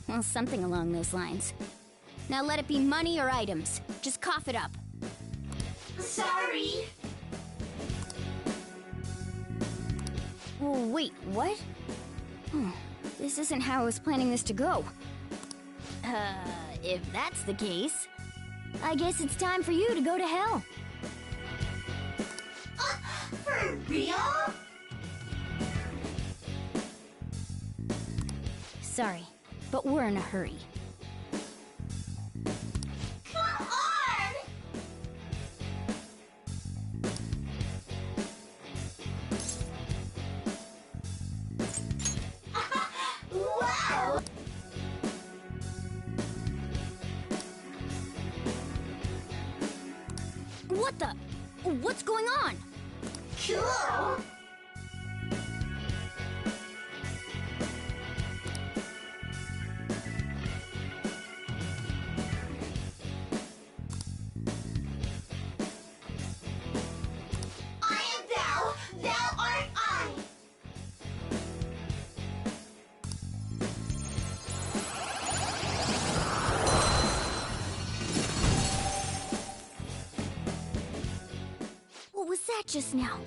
Well, something along those lines. Now let it be money or items. Just cough it up. Sorry. Oh, wait, what? This isn't how I was planning this to go. If that's the case, I guess it's time for you to go to hell. For real? Sorry, but we're in a hurry. Come on! Wow! What the? What's going on? Cool! that just now?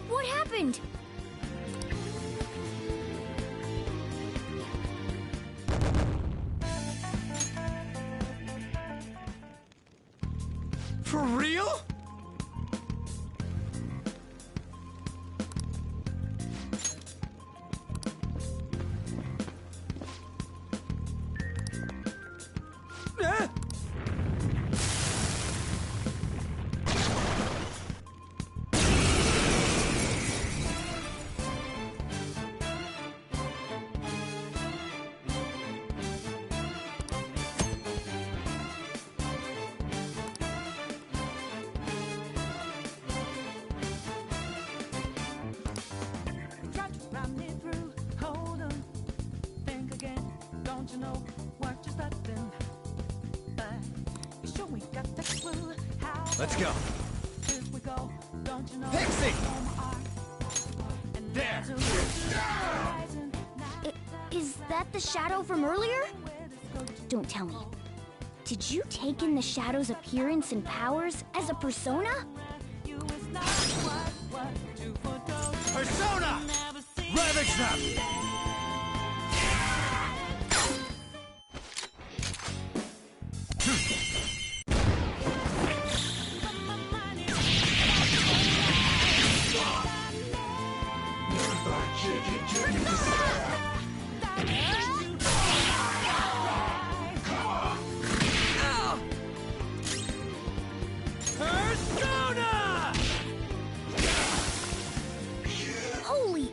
What happened? For real? Let's go. Pixie! There! Is that the shadow from earlier? Don't tell me. Did you take in the shadow's appearance and powers as a persona? Persona! Ravage Trap! Holy!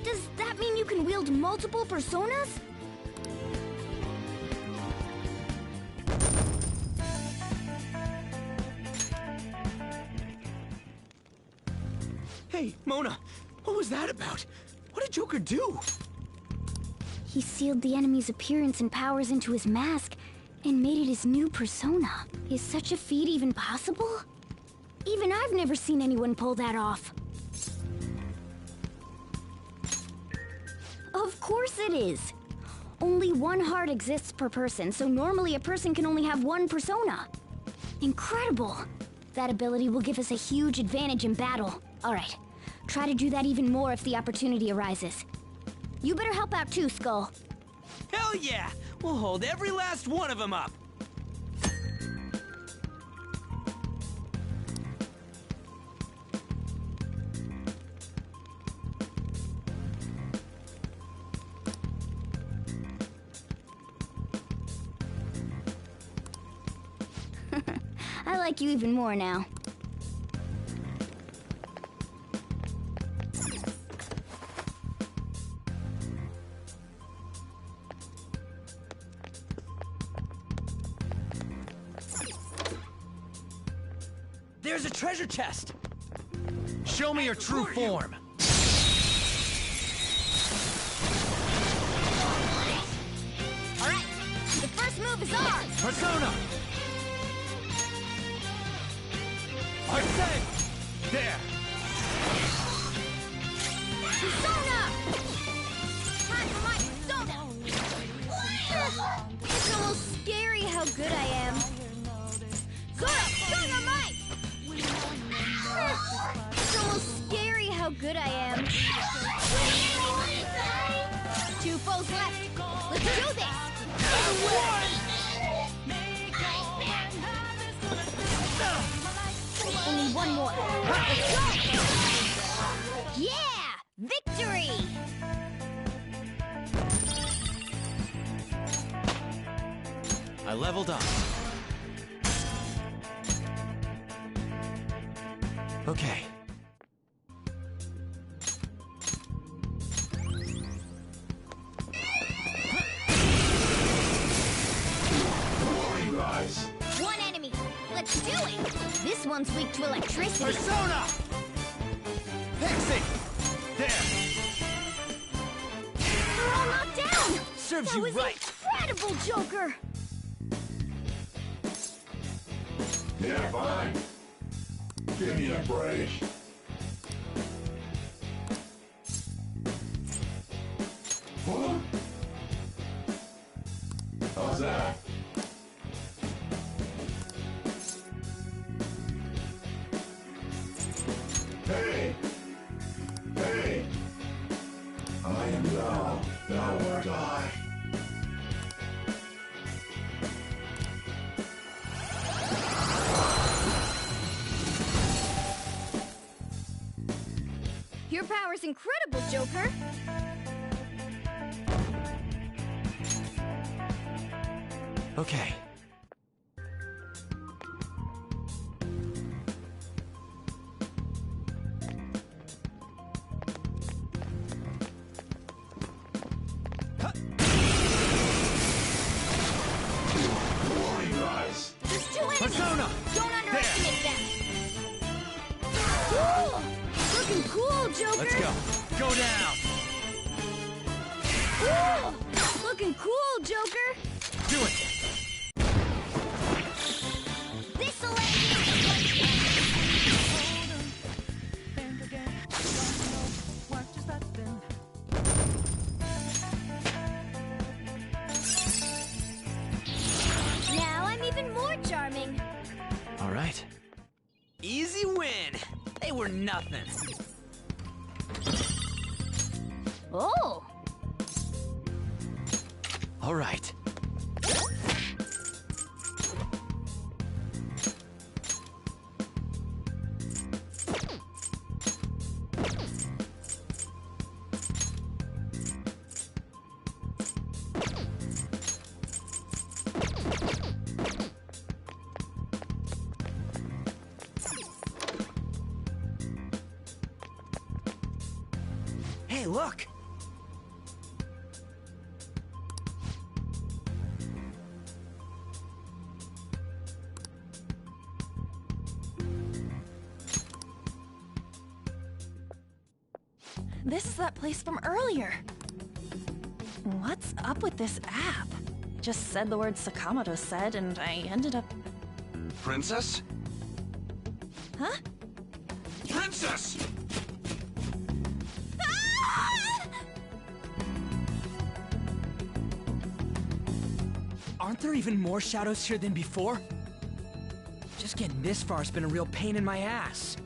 Does that mean you can wield multiple personas? Hey, Mona, what was that about? What did Joker do? He sealed the enemy's appearance and powers into his mask and made it his new persona. Is such a feat even possible? Even I've never seen anyone pull that off. Of course it is. Only one heart exists per person, so normally a person can only have one persona. Incredible! That ability will give us a huge advantage in battle. Alright, try to do that even more if the opportunity arises. You better help out too, Skull. Hell yeah! We'll hold every last one of them up! I like you even more now. There's a treasure chest! Show me your true form! Alright, the first move is ours! Persona! Arsene! There! Persona! Time for my persona! It's almost scary how good I am. Zora, Dynamite! It's almost scary how good I am. 2 foes left. Let's do this! Only one more. Let's go! Yeah! Victory! I leveled up. Okay. One enemy. Let's do it! This one's weak to electricity. Persona! Pixie! There! They're all knocked down! Serves that you was right! Incredible, Joker! Yeah, fine. Give me a break. Huh? How's that? thou art I. Your power's incredible, Joker! Okay. Warning, guys. There's two enemies! Persona! Don't underestimate them! Ooh, looking cool, Joker! Let's go. Go down! Ooh, looking cool, Joker! Do it! This'll let you... Now I'm even more charming. All right. Easy win. They were nothing. Oh! All right. Hey, look! This is that place from earlier. What's up with this app? It just said the word Sakamoto said, and I ended up... Princess? Huh? Princess! Aren't there even more shadows here than before? Just getting this far has been a real pain in my ass.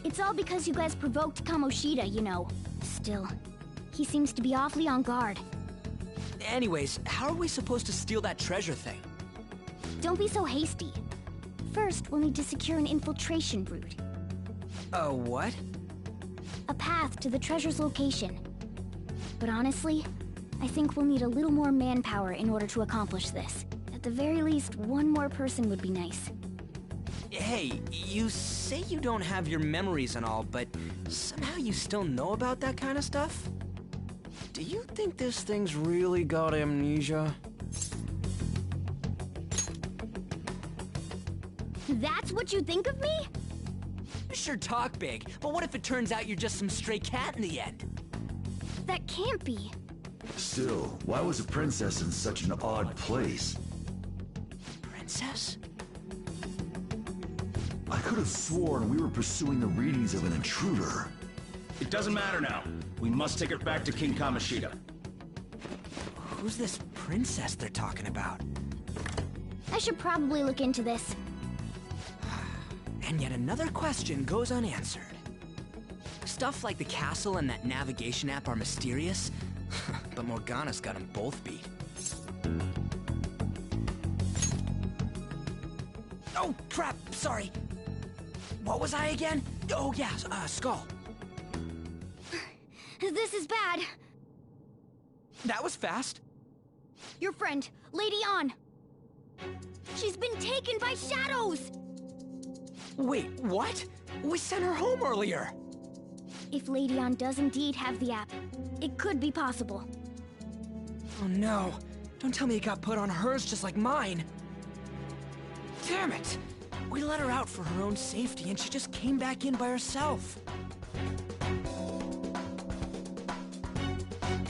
It's all because you guys provoked Kamoshida, you know. Still, he seems to be awfully on guard. Anyways, how are we supposed to steal that treasure thing? Don't be so hasty. First, we'll need to secure an infiltration route. A what? A path to the treasure's location. But honestly, I think we'll need a little more manpower in order to accomplish this. At the very least, one more person would be nice. Hey, you say you don't have your memories and all, but somehow you still know about that kind of stuff? Do you think this thing's really got amnesia? That's what you think of me? You sure talk big, but what if it turns out you're just some stray cat in the end? That can't be. Still, why was a princess in such an odd place? Princess? I could have sworn we were pursuing the readings of an intruder. It doesn't matter now. We must take her back to King Kamoshida. Who's this princess they're talking about? I should probably look into this. And yet another question goes unanswered. Stuff like the castle and that navigation app are mysterious, but Morgana's got them both beat. Oh, crap! Sorry. What was I again? Oh, yeah, Skull. This is bad. That was fast. Your friend, Lady Ann. She's been taken by shadows! Wait, what? We sent her home earlier. If Lady Ann does indeed have the app, it could be possible. Oh no. Don't tell me it got put on hers just like mine. Damn it! We let her out for her own safety and she just came back in by herself.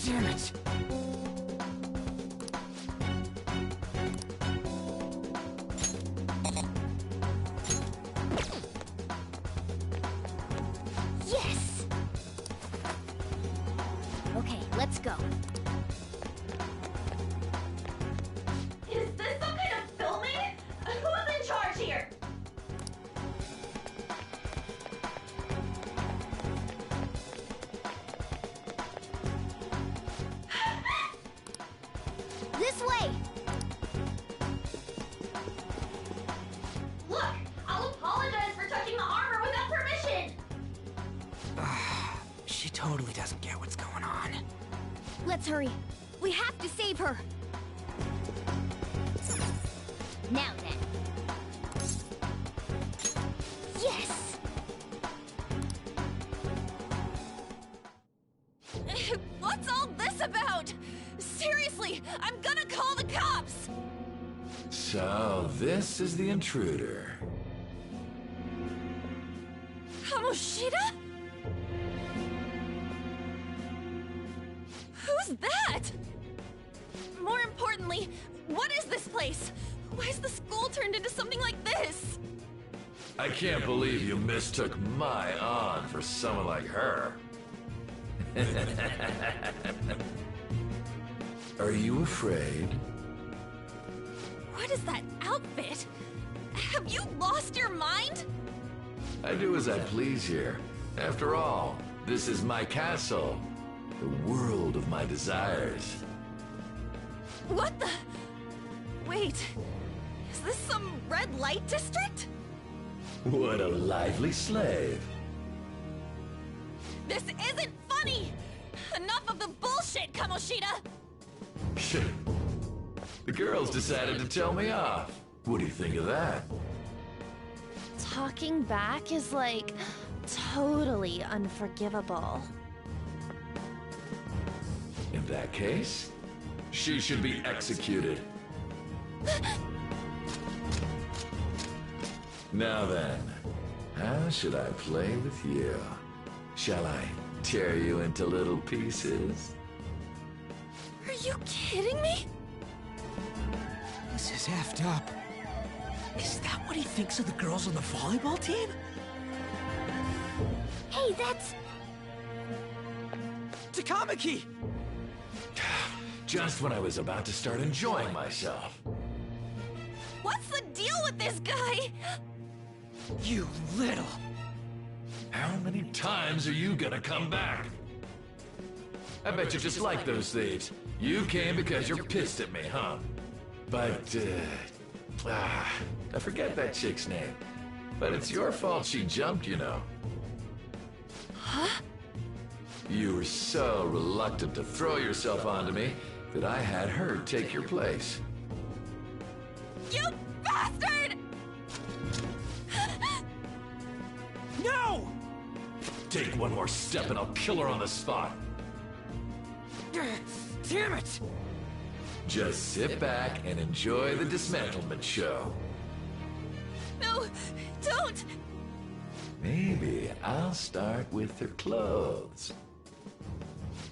Damn it. Yes! Okay, let's go. Is this some kind of filming? Who's in charge here? This way! Look! I'll apologize for touching the armor without permission! She totally doesn't get what's going on. Let's hurry. We have to save her. Now then. Yes! What's all this about? Seriously, I'm gonna call the cops! So, this is the intruder. Kamoshida? Who's that? More importantly, what is this place? Why is the school turned into something like this? I can't believe you mistook my aunt for someone like her. Are you afraid? What is that outfit? Have you lost your mind? I do as I please here. After all, this is my castle. The world of my desires. What the? Wait, is this some red light district? What a lively slave. This isn't funny! Enough of the bullshit, Kamoshida! The girls decided to tell me off. What do you think of that? Talking back is like totally unforgivable. In that case, she should be executed. Now then, how should I play with you? Shall I tear you into little pieces? Are you kidding me? This is effed up. Is that what he thinks of the girls on the volleyball team? Hey, that's... Takamaki! Just when I was about to start enjoying myself. What's the deal with this guy? You little... How many times are you gonna come back? I bet you just like those thieves. You came because you're pissed at me, huh? But, I forget that chick's name. But it's your fault she jumped, you know. Huh? You were so reluctant to throw yourself onto me that I had her take your place. You bastard! No! Take one more step and I'll kill her on the spot. Damn it! Just sit back and enjoy the dismantlement show. No, don't! Maybe I'll start with her clothes.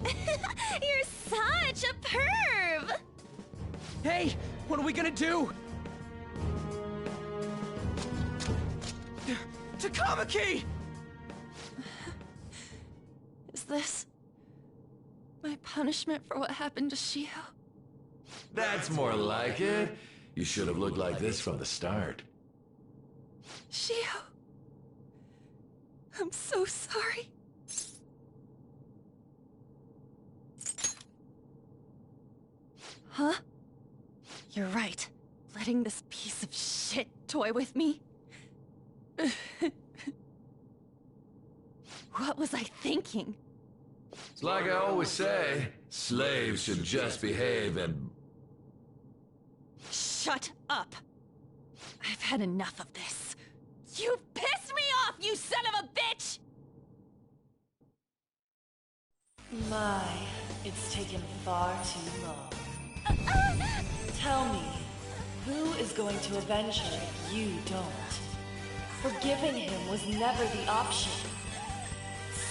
You're such a perv! Hey, what are we gonna do? Takamaki! Is this my punishment for what happened to Shio? That's more like it. You should have looked like this from the start. Shio, I'm so sorry. Huh? You're right. Letting this piece of shit toy with me? What was I thinking? It's like I always say, slaves should just behave and... Shut up! I've had enough of this. You pissed me off, you son of a bitch! My, it's taken far too long. Tell me, who is going to avenge her if you don't? Forgiving him was never the option.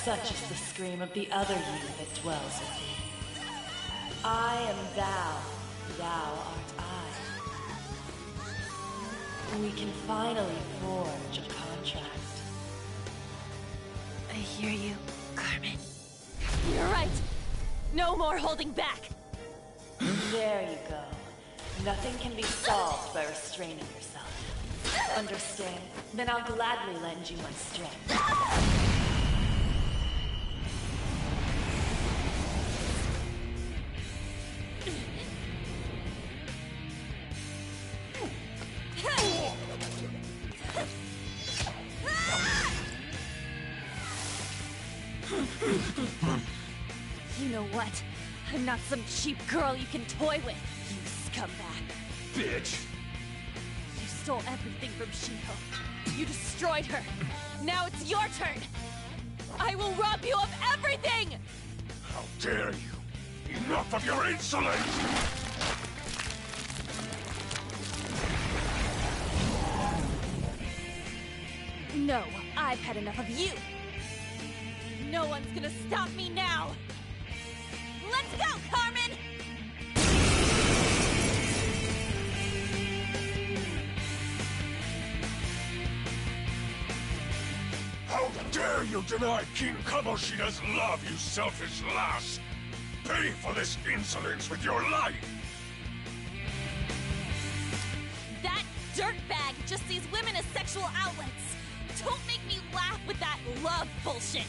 Such is the scream of the other you that dwells in me. I am thou, thou art I. We can finally forge a contract. I hear you, Carmen. You're right! No more holding back! There you go. Nothing can be solved by restraining yourself. Understand? Then I'll gladly lend you my strength. what? I'm not some cheap girl you can toy with, you scumbag. Bitch! You stole everything from Shiho. You destroyed her. Now it's your turn. I will rob you of everything! How dare you! Enough of your insolence! No, I've had enough of you. No one's gonna stop me now. Let's go, Carmen! How dare you deny King Kamoshida's love, you selfish lass! Pay for this insolence with your life! That dirtbag just sees women as sexual outlets. Don't make me laugh with that love bullshit.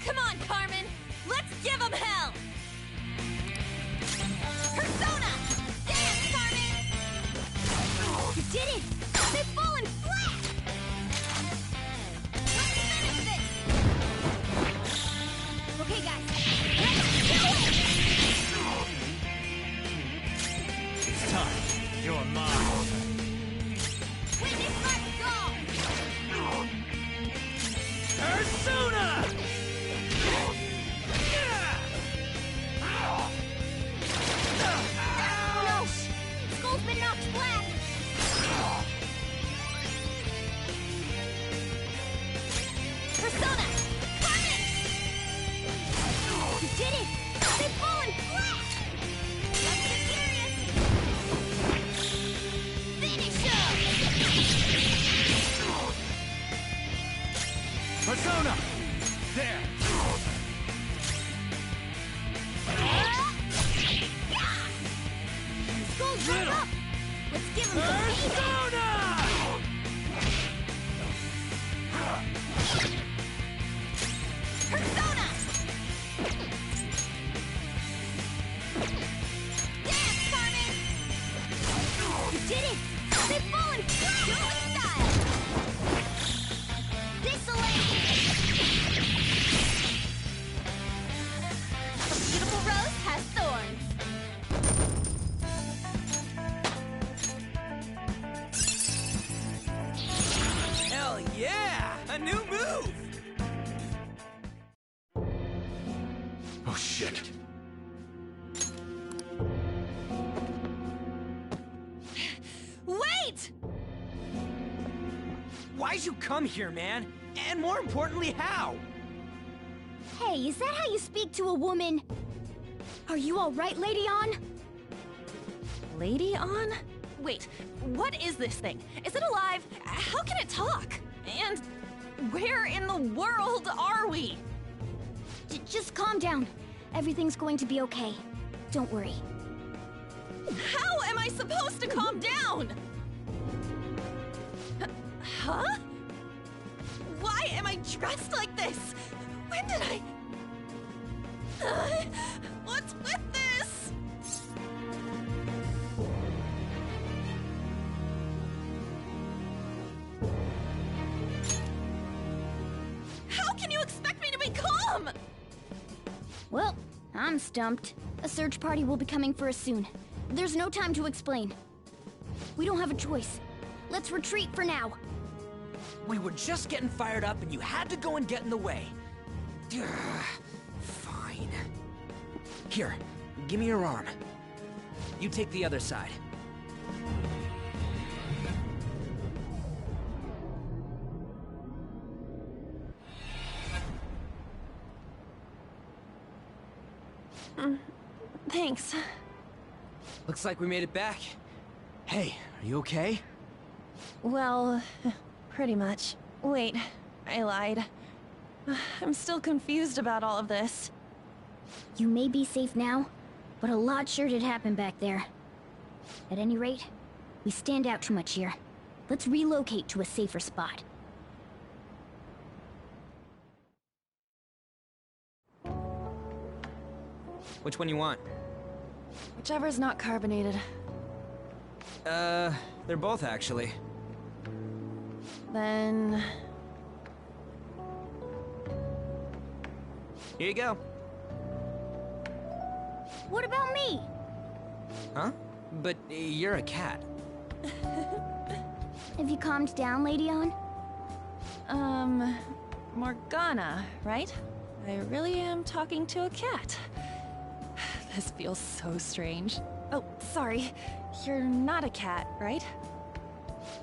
Come on, Carmen. Let's give him hell. Persona! Dance, Carmen! You did it! They've fallen flat! Let's finish this! Okay, guys. Let's do it! It's time. You're mine. Witness my goal! Persona! No! Skull's been knocked flat! Persona! Carmen! You did it! They've fallen flat! Let's get serious! Finish him! Persona! There! Skull's right up! Let's give him some payback! Persona! Dance, Carmen! You did it! They've fallen flat! Show style! Dissolate! A beautiful rose has thorns. Hell yeah! A new move! Oh shit. Wait! Why'd you come here, man? And more importantly, how? Hey, is that how you speak to a woman? Are you all right, Lady On? Lady On? Wait, what is this thing? Is it alive? How can it talk? And where in the world are we? Just calm down. Everything's going to be okay. Don't worry. How am I supposed to calm down? Huh? Why am I dressed like this? When did I... what's with this? How can you expect me to be calm? Well, I'm stumped. A search party will be coming for us soon. There's no time to explain. We don't have a choice. Let's retreat for now. We were just getting fired up and you had to go and get in the way. Ugh, fine. Here, give me your arm. You take the other side. Thanks. Looks like we made it back. Hey, are you okay? Well, pretty much. Wait, I lied. I'm still confused about all of this. You may be safe now, but a lot sure did happen back there. At any rate, we stand out too much here. Let's relocate to a safer spot. Which one you want? Whichever's not carbonated. They're both actually. Then... Here you go. What about me? Huh? But you're a cat. Have you calmed down, Lady Ann? Morgana, right? I really am talking to a cat. This feels so strange. Oh, sorry. You're not a cat, right?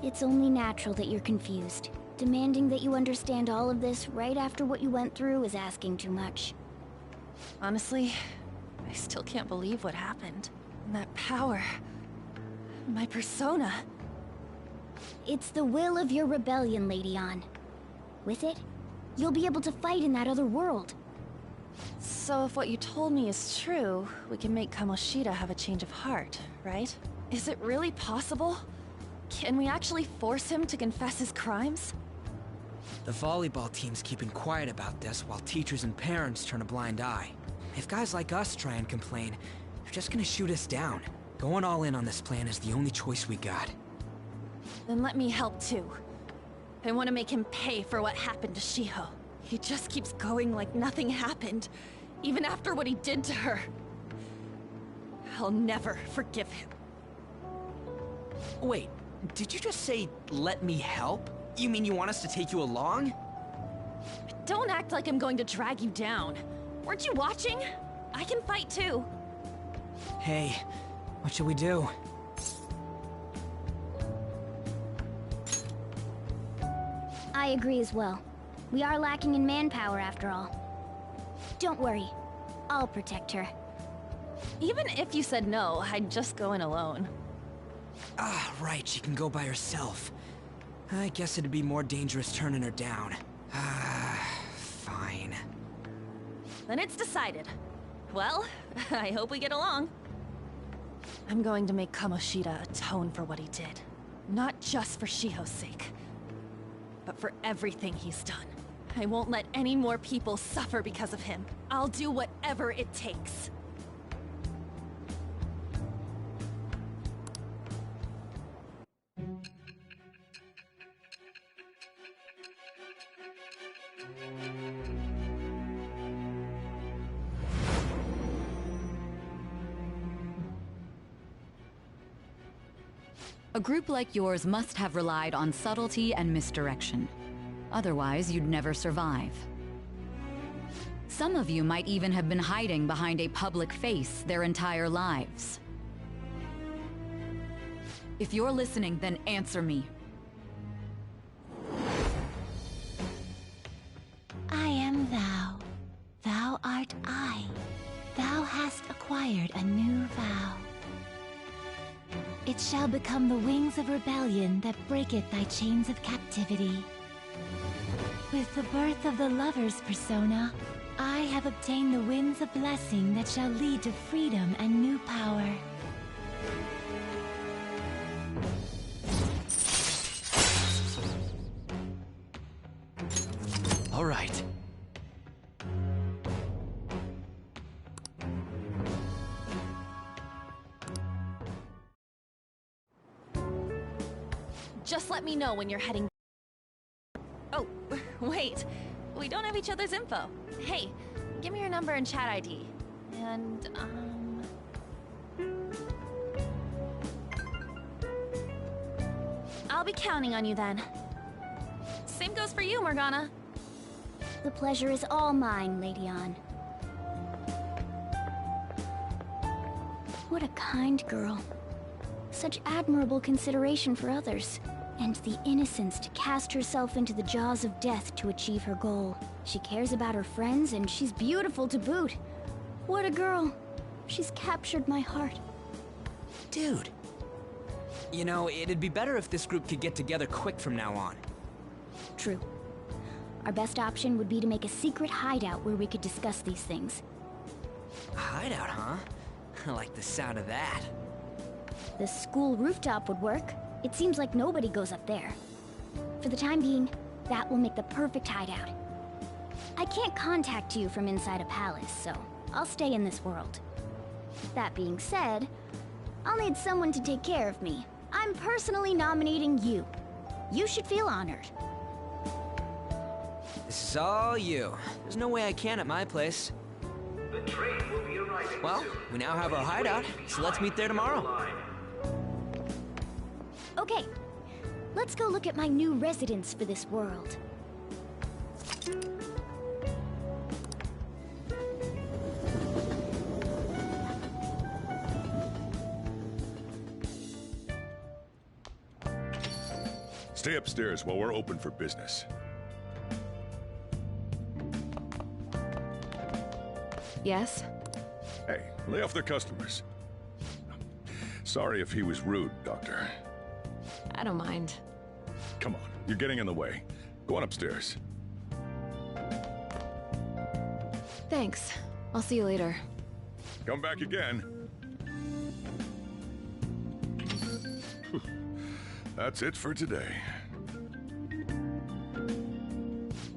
It's only natural that you're confused. Demanding that you understand all of this right after what you went through is asking too much. Honestly, I still can't believe what happened. And that power... my persona... It's the will of your rebellion, Lady Ann. With it, you'll be able to fight in that other world. So if what you told me is true, we can make Kamoshida have a change of heart, right? Is it really possible? Can we actually force him to confess his crimes? The volleyball team's keeping quiet about this while teachers and parents turn a blind eye. If guys like us try and complain, they're just gonna shoot us down. Going all in on this plan is the only choice we got. Then let me help too. I want to make him pay for what happened to Shiho. He just keeps going like nothing happened, even after what he did to her. I'll never forgive him. Wait, did you just say, let me help? You mean you want us to take you along? Don't act like I'm going to drag you down. Weren't you watching? I can fight too. Hey, what should we do? I agree as well. We are lacking in manpower after all. Don't worry. I'll protect her. Even if you said no, I'd just go in alone. Ah, right, she can go by herself. I guess it'd be more dangerous turning her down. Ah, fine. Then it's decided. Well, I hope we get along. I'm going to make Kamoshida atone for what he did. Not just for Shiho's sake, but for everything he's done. I won't let any more people suffer because of him. I'll do whatever it takes. A group like yours must have relied on subtlety and misdirection. Otherwise, you'd never survive. Some of you might even have been hiding behind a public face their entire lives. If you're listening, then answer me. I am thou. Thou art I. Thou hast acquired a new vow. It shall become the wings of rebellion that breaketh thy chains of captivity. With the birth of the lover's persona, I have obtained the winds of blessing that shall lead to freedom and new power. All right. Just let me know when you're heading... Oh, wait. We don't have each other's info. Hey, give me your number and chat ID. And, I'll be counting on you then. Same goes for you, Morgana. The pleasure is all mine, Lady Ann. What a kind girl. Such admirable consideration for others. And the innocence to cast herself into the jaws of death to achieve her goal. She cares about her friends, and she's beautiful to boot. What a girl. She's captured my heart. Dude. You know, it'd be better if this group could get together quick from now on. True. Our best option would be to make a secret hideout where we could discuss these things. A hideout, huh? I like the sound of that. The school rooftop would work. It seems like nobody goes up there. For the time being, that will make the perfect hideout. I can't contact you from inside a palace, so I'll stay in this world. That being said, I'll need someone to take care of me. I'm personally nominating you. You should feel honored. This is all you. There's no way I can at my place. The train will be arriving Well, we now have our hideout, so let's meet there tomorrow. Okay, let's go look at my new residence for this world. Stay upstairs while we're open for business. Yes? Hey, lay off the customers. Sorry if he was rude, Doctor. I don't mind. Come on, you're getting in the way. Go on upstairs. Thanks. I'll see you later. Come back again. That's it for today.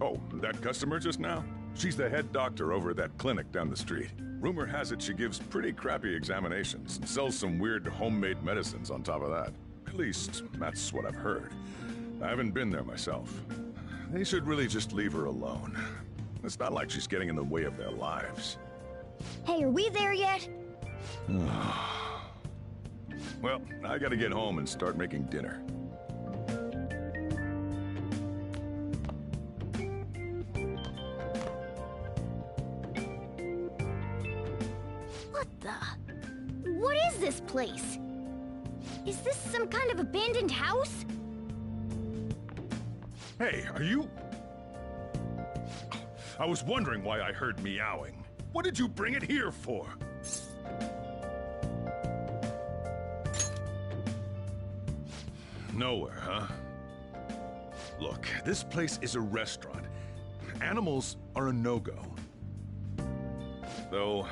Oh, that customer just now? She's the head doctor over at that clinic down the street. Rumor has it she gives pretty crappy examinations and sells some weird homemade medicines on top of that. At least, that's what I've heard. I haven't been there myself. They should really just leave her alone. It's not like she's getting in the way of their lives. Hey, are we there yet? Well, I gotta get home and start making dinner. What is this place? Is this some kind of abandoned house? Hey, are you... I was wondering why I heard meowing. What did you bring it here for? Nowhere, huh? Look, this place is a restaurant. Animals are a no-go. Though,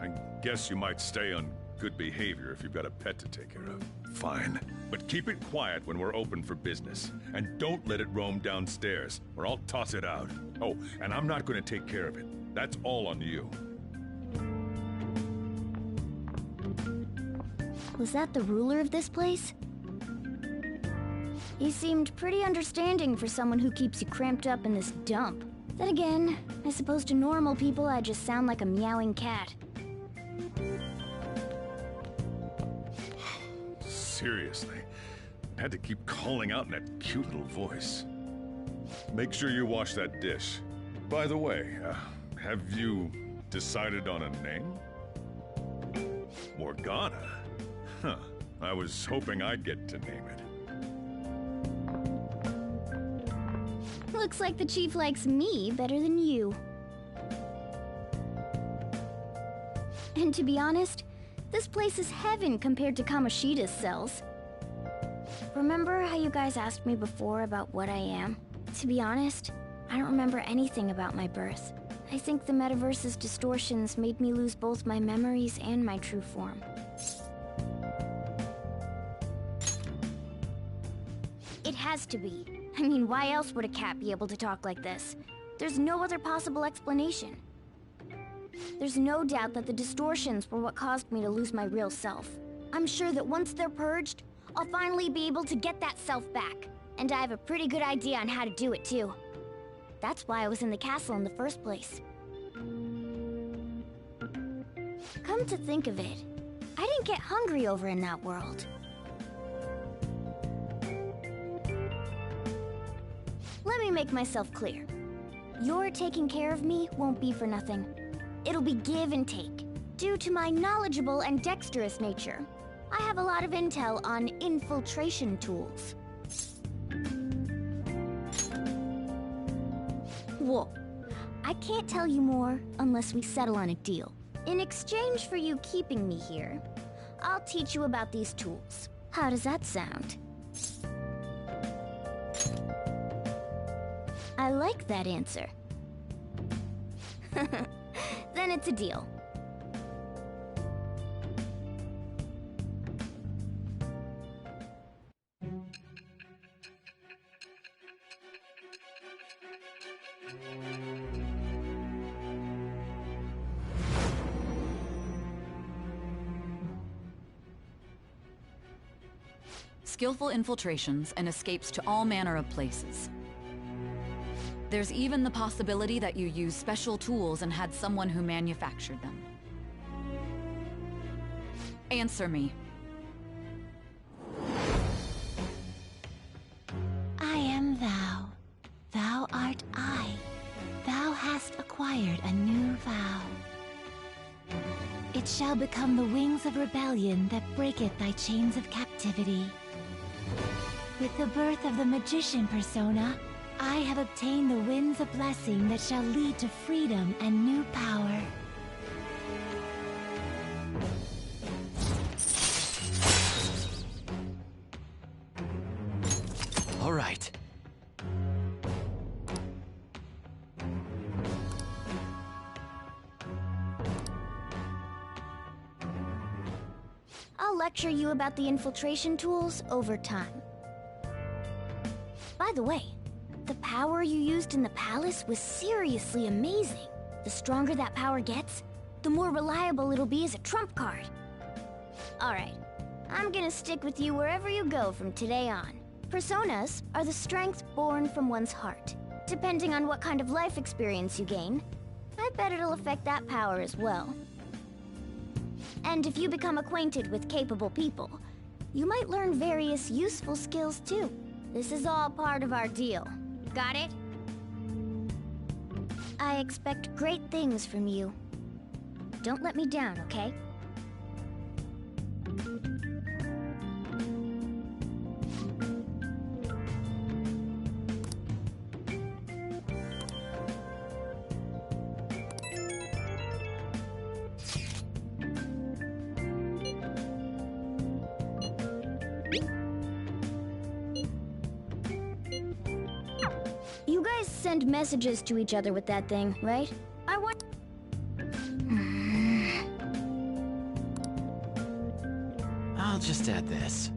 I guess you might stay on good behavior if you've got a pet to take care of. Fine. But keep it quiet when we're open for business. And don't let it roam downstairs, or I'll toss it out. Oh, and I'm not going to take care of it. That's all on you. Was that the ruler of this place? He seemed pretty understanding for someone who keeps you cramped up in this dump. Then again, I suppose to normal people I just sound like a meowing cat. Seriously, I had to keep calling out in that cute little voice. Make sure you wash that dish. By the way, have you decided on a name? Morgana? Huh. I was hoping I'd get to name it. Looks like the chief likes me better than you. And to be honest, this place is heaven compared to Kamoshida's cells. Remember how you guys asked me before about what I am? To be honest, I don't remember anything about my birth. I think the metaverse's distortions made me lose both my memories and my true form. It has to be. I mean, why else would a cat be able to talk like this? There's no other possible explanation. There's no doubt that the distortions were what caused me to lose my real self. I'm sure that once they're purged, I'll finally be able to get that self back. And I have a pretty good idea on how to do it, too. That's why I was in the castle in the first place. Come to think of it, I didn't get hungry over in that world. Let me make myself clear. Your taking care of me won't be for nothing. It'll be give and take. Due to my knowledgeable and dexterous nature, I have a lot of intel on infiltration tools. Whoa. I can't tell you more unless we settle on a deal. In exchange for you keeping me here, I'll teach you about these tools. How does that sound? I like that answer. Then it's a deal. Skillful infiltrations and escapes to all manner of places. There's even the possibility that you used special tools and had someone who manufactured them. Answer me. I am thou. Thou art I. Thou hast acquired a new vow. It shall become the wings of rebellion that breaketh thy chains of captivity. With the birth of the magician persona, I have obtained the winds of blessing that shall lead to freedom and new power. All right. I'll lecture you about the infiltration tools over time. By the way, the power you used in the palace was seriously amazing. The stronger that power gets, the more reliable it'll be as a trump card. Alright, I'm gonna stick with you wherever you go from today on. Personas are the strength born from one's heart. Depending on what kind of life experience you gain, I bet it'll affect that power as well. And if you become acquainted with capable people, you might learn various useful skills too. This is all part of our deal. Got it? I expect great things from you. Don't let me down, okay? You guys send messages to each other with that thing, right? I want... I'll just add this.